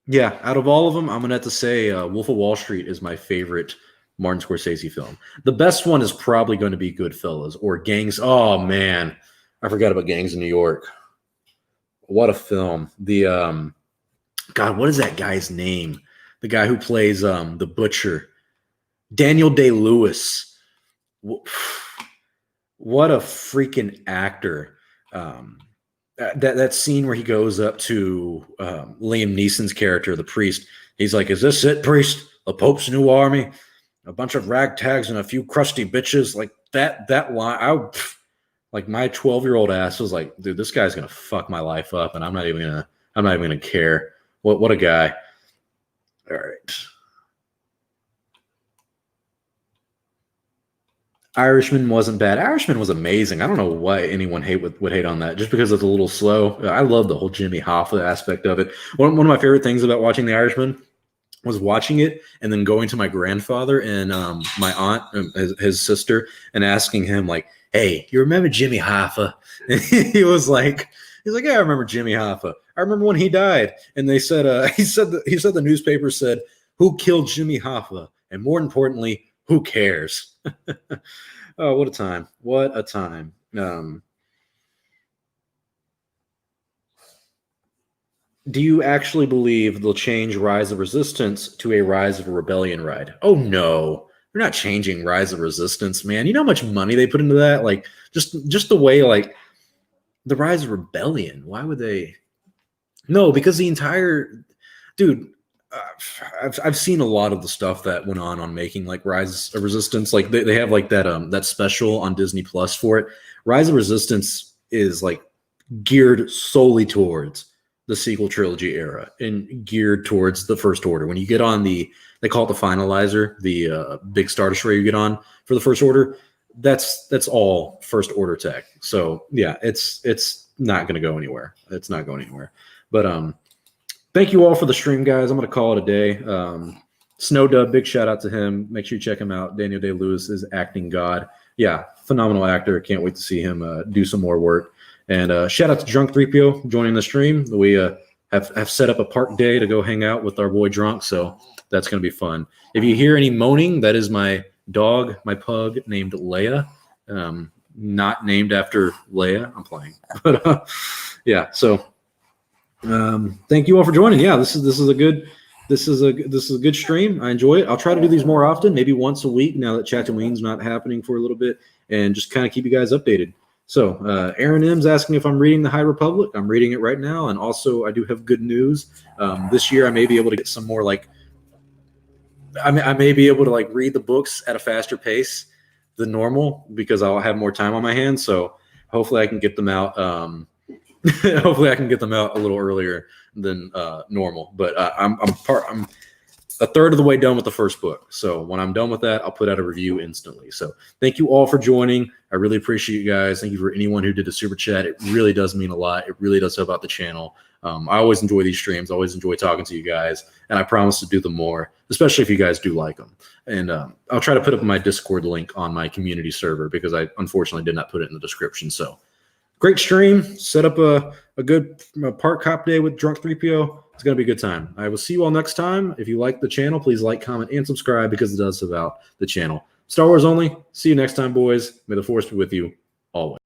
Yeah, out of all of them, I'm going to have to say Wolf of Wall Street is my favorite Martin Scorsese film. The best one is probably going to be Goodfellas or Gangs. Oh, man. I forgot about Gangs in New York. What a film. God, what is that guy's name? The guy who plays the butcher. Daniel Day-Lewis. What a freaking actor. That scene where he goes up to Liam Neeson's character, the priest. He's like, "Is this it, priest? The Pope's new army? A bunch of ragtags and a few crusty bitches?" Like that line, like my 12-year-old ass was like, "Dude, this guy's gonna fuck my life up," and I'm not even gonna care. What a guy. All right. Irishman wasn't bad. Irishman was amazing. I don't know why anyone would hate on that, just because it's a little slow. I love the whole Jimmy Hoffa aspect of it. One of my favorite things about watching The Irishman was watching it and then going to my grandfather and my aunt, his sister, and asking him like, "Hey, you remember Jimmy Hoffa?" And he was like, "Yeah, I remember Jimmy Hoffa. I remember when he died." And they said, he said the newspaper said, "Who killed Jimmy Hoffa? And more importantly, who cares?" Oh, what a time. What a time. Do you actually believe they'll change Rise of Resistance to a Rise of Rebellion ride? Oh, no. They're not changing Rise of Resistance, man. You know how much money they put into that? Like, just the way, like, the Rise of Rebellion. Why would they? No, because the entire... Dude... I've seen a lot of the stuff that went on making like Rise of Resistance. Like they have like that special on Disney Plus for it. Rise of Resistance is like geared solely towards the sequel trilogy era and geared towards the First Order. When you get on they call it the finalizer, the big Star Destroyer you get on for the First Order, that's all First Order tech. So yeah, it's not going to go anywhere. It's not going anywhere. But thank you all for the stream, guys. I'm going to call it a day. Snow Dub, big shout out to him. Make sure you check him out. Daniel Day-Lewis is acting god. Yeah, phenomenal actor. Can't wait to see him do some more work. And shout out to Drunk 3PO joining the stream. We have set up a park day to go hang out with our boy Drunk, so that's going to be fun. If you hear any moaning, that is my dog, my pug named Leia. Not named after Leia. I'm playing. But yeah, so thank you all for joining. Yeah, this is a good stream. I enjoy it. I'll try to do these more often, maybe once a week now that Tatooine's not happening for a little bit, and just kind of keep you guys updated. So Aaron M's asking if I'm reading The High Republic. I'm reading it right now, and also I do have good news. This year I may be able to get some more I may be able to read the books at a faster pace than normal because I'll have more time on my hands. So hopefully I can get them out. Hopefully I can get them out a little earlier than normal. But I'm a third of the way done with the first book. So when I'm done with that, I'll put out a review instantly. So thank you all for joining. I really appreciate you guys. Thank you for anyone who did a super chat. It really does mean a lot. It really does help out the channel. I always enjoy these streams. I always enjoy talking to you guys, and I promise to do them more, especially if you guys do like them. And I'll try to put up my Discord link on my community server because I unfortunately did not put it in the description. So great stream. Set up a good park cop day with Drunk 3PO. It's going to be a good time. I will see you all next time. If you like the channel, please like, comment, and subscribe because it does help out the channel. Star Wars only. See you next time, boys. May the Force be with you always.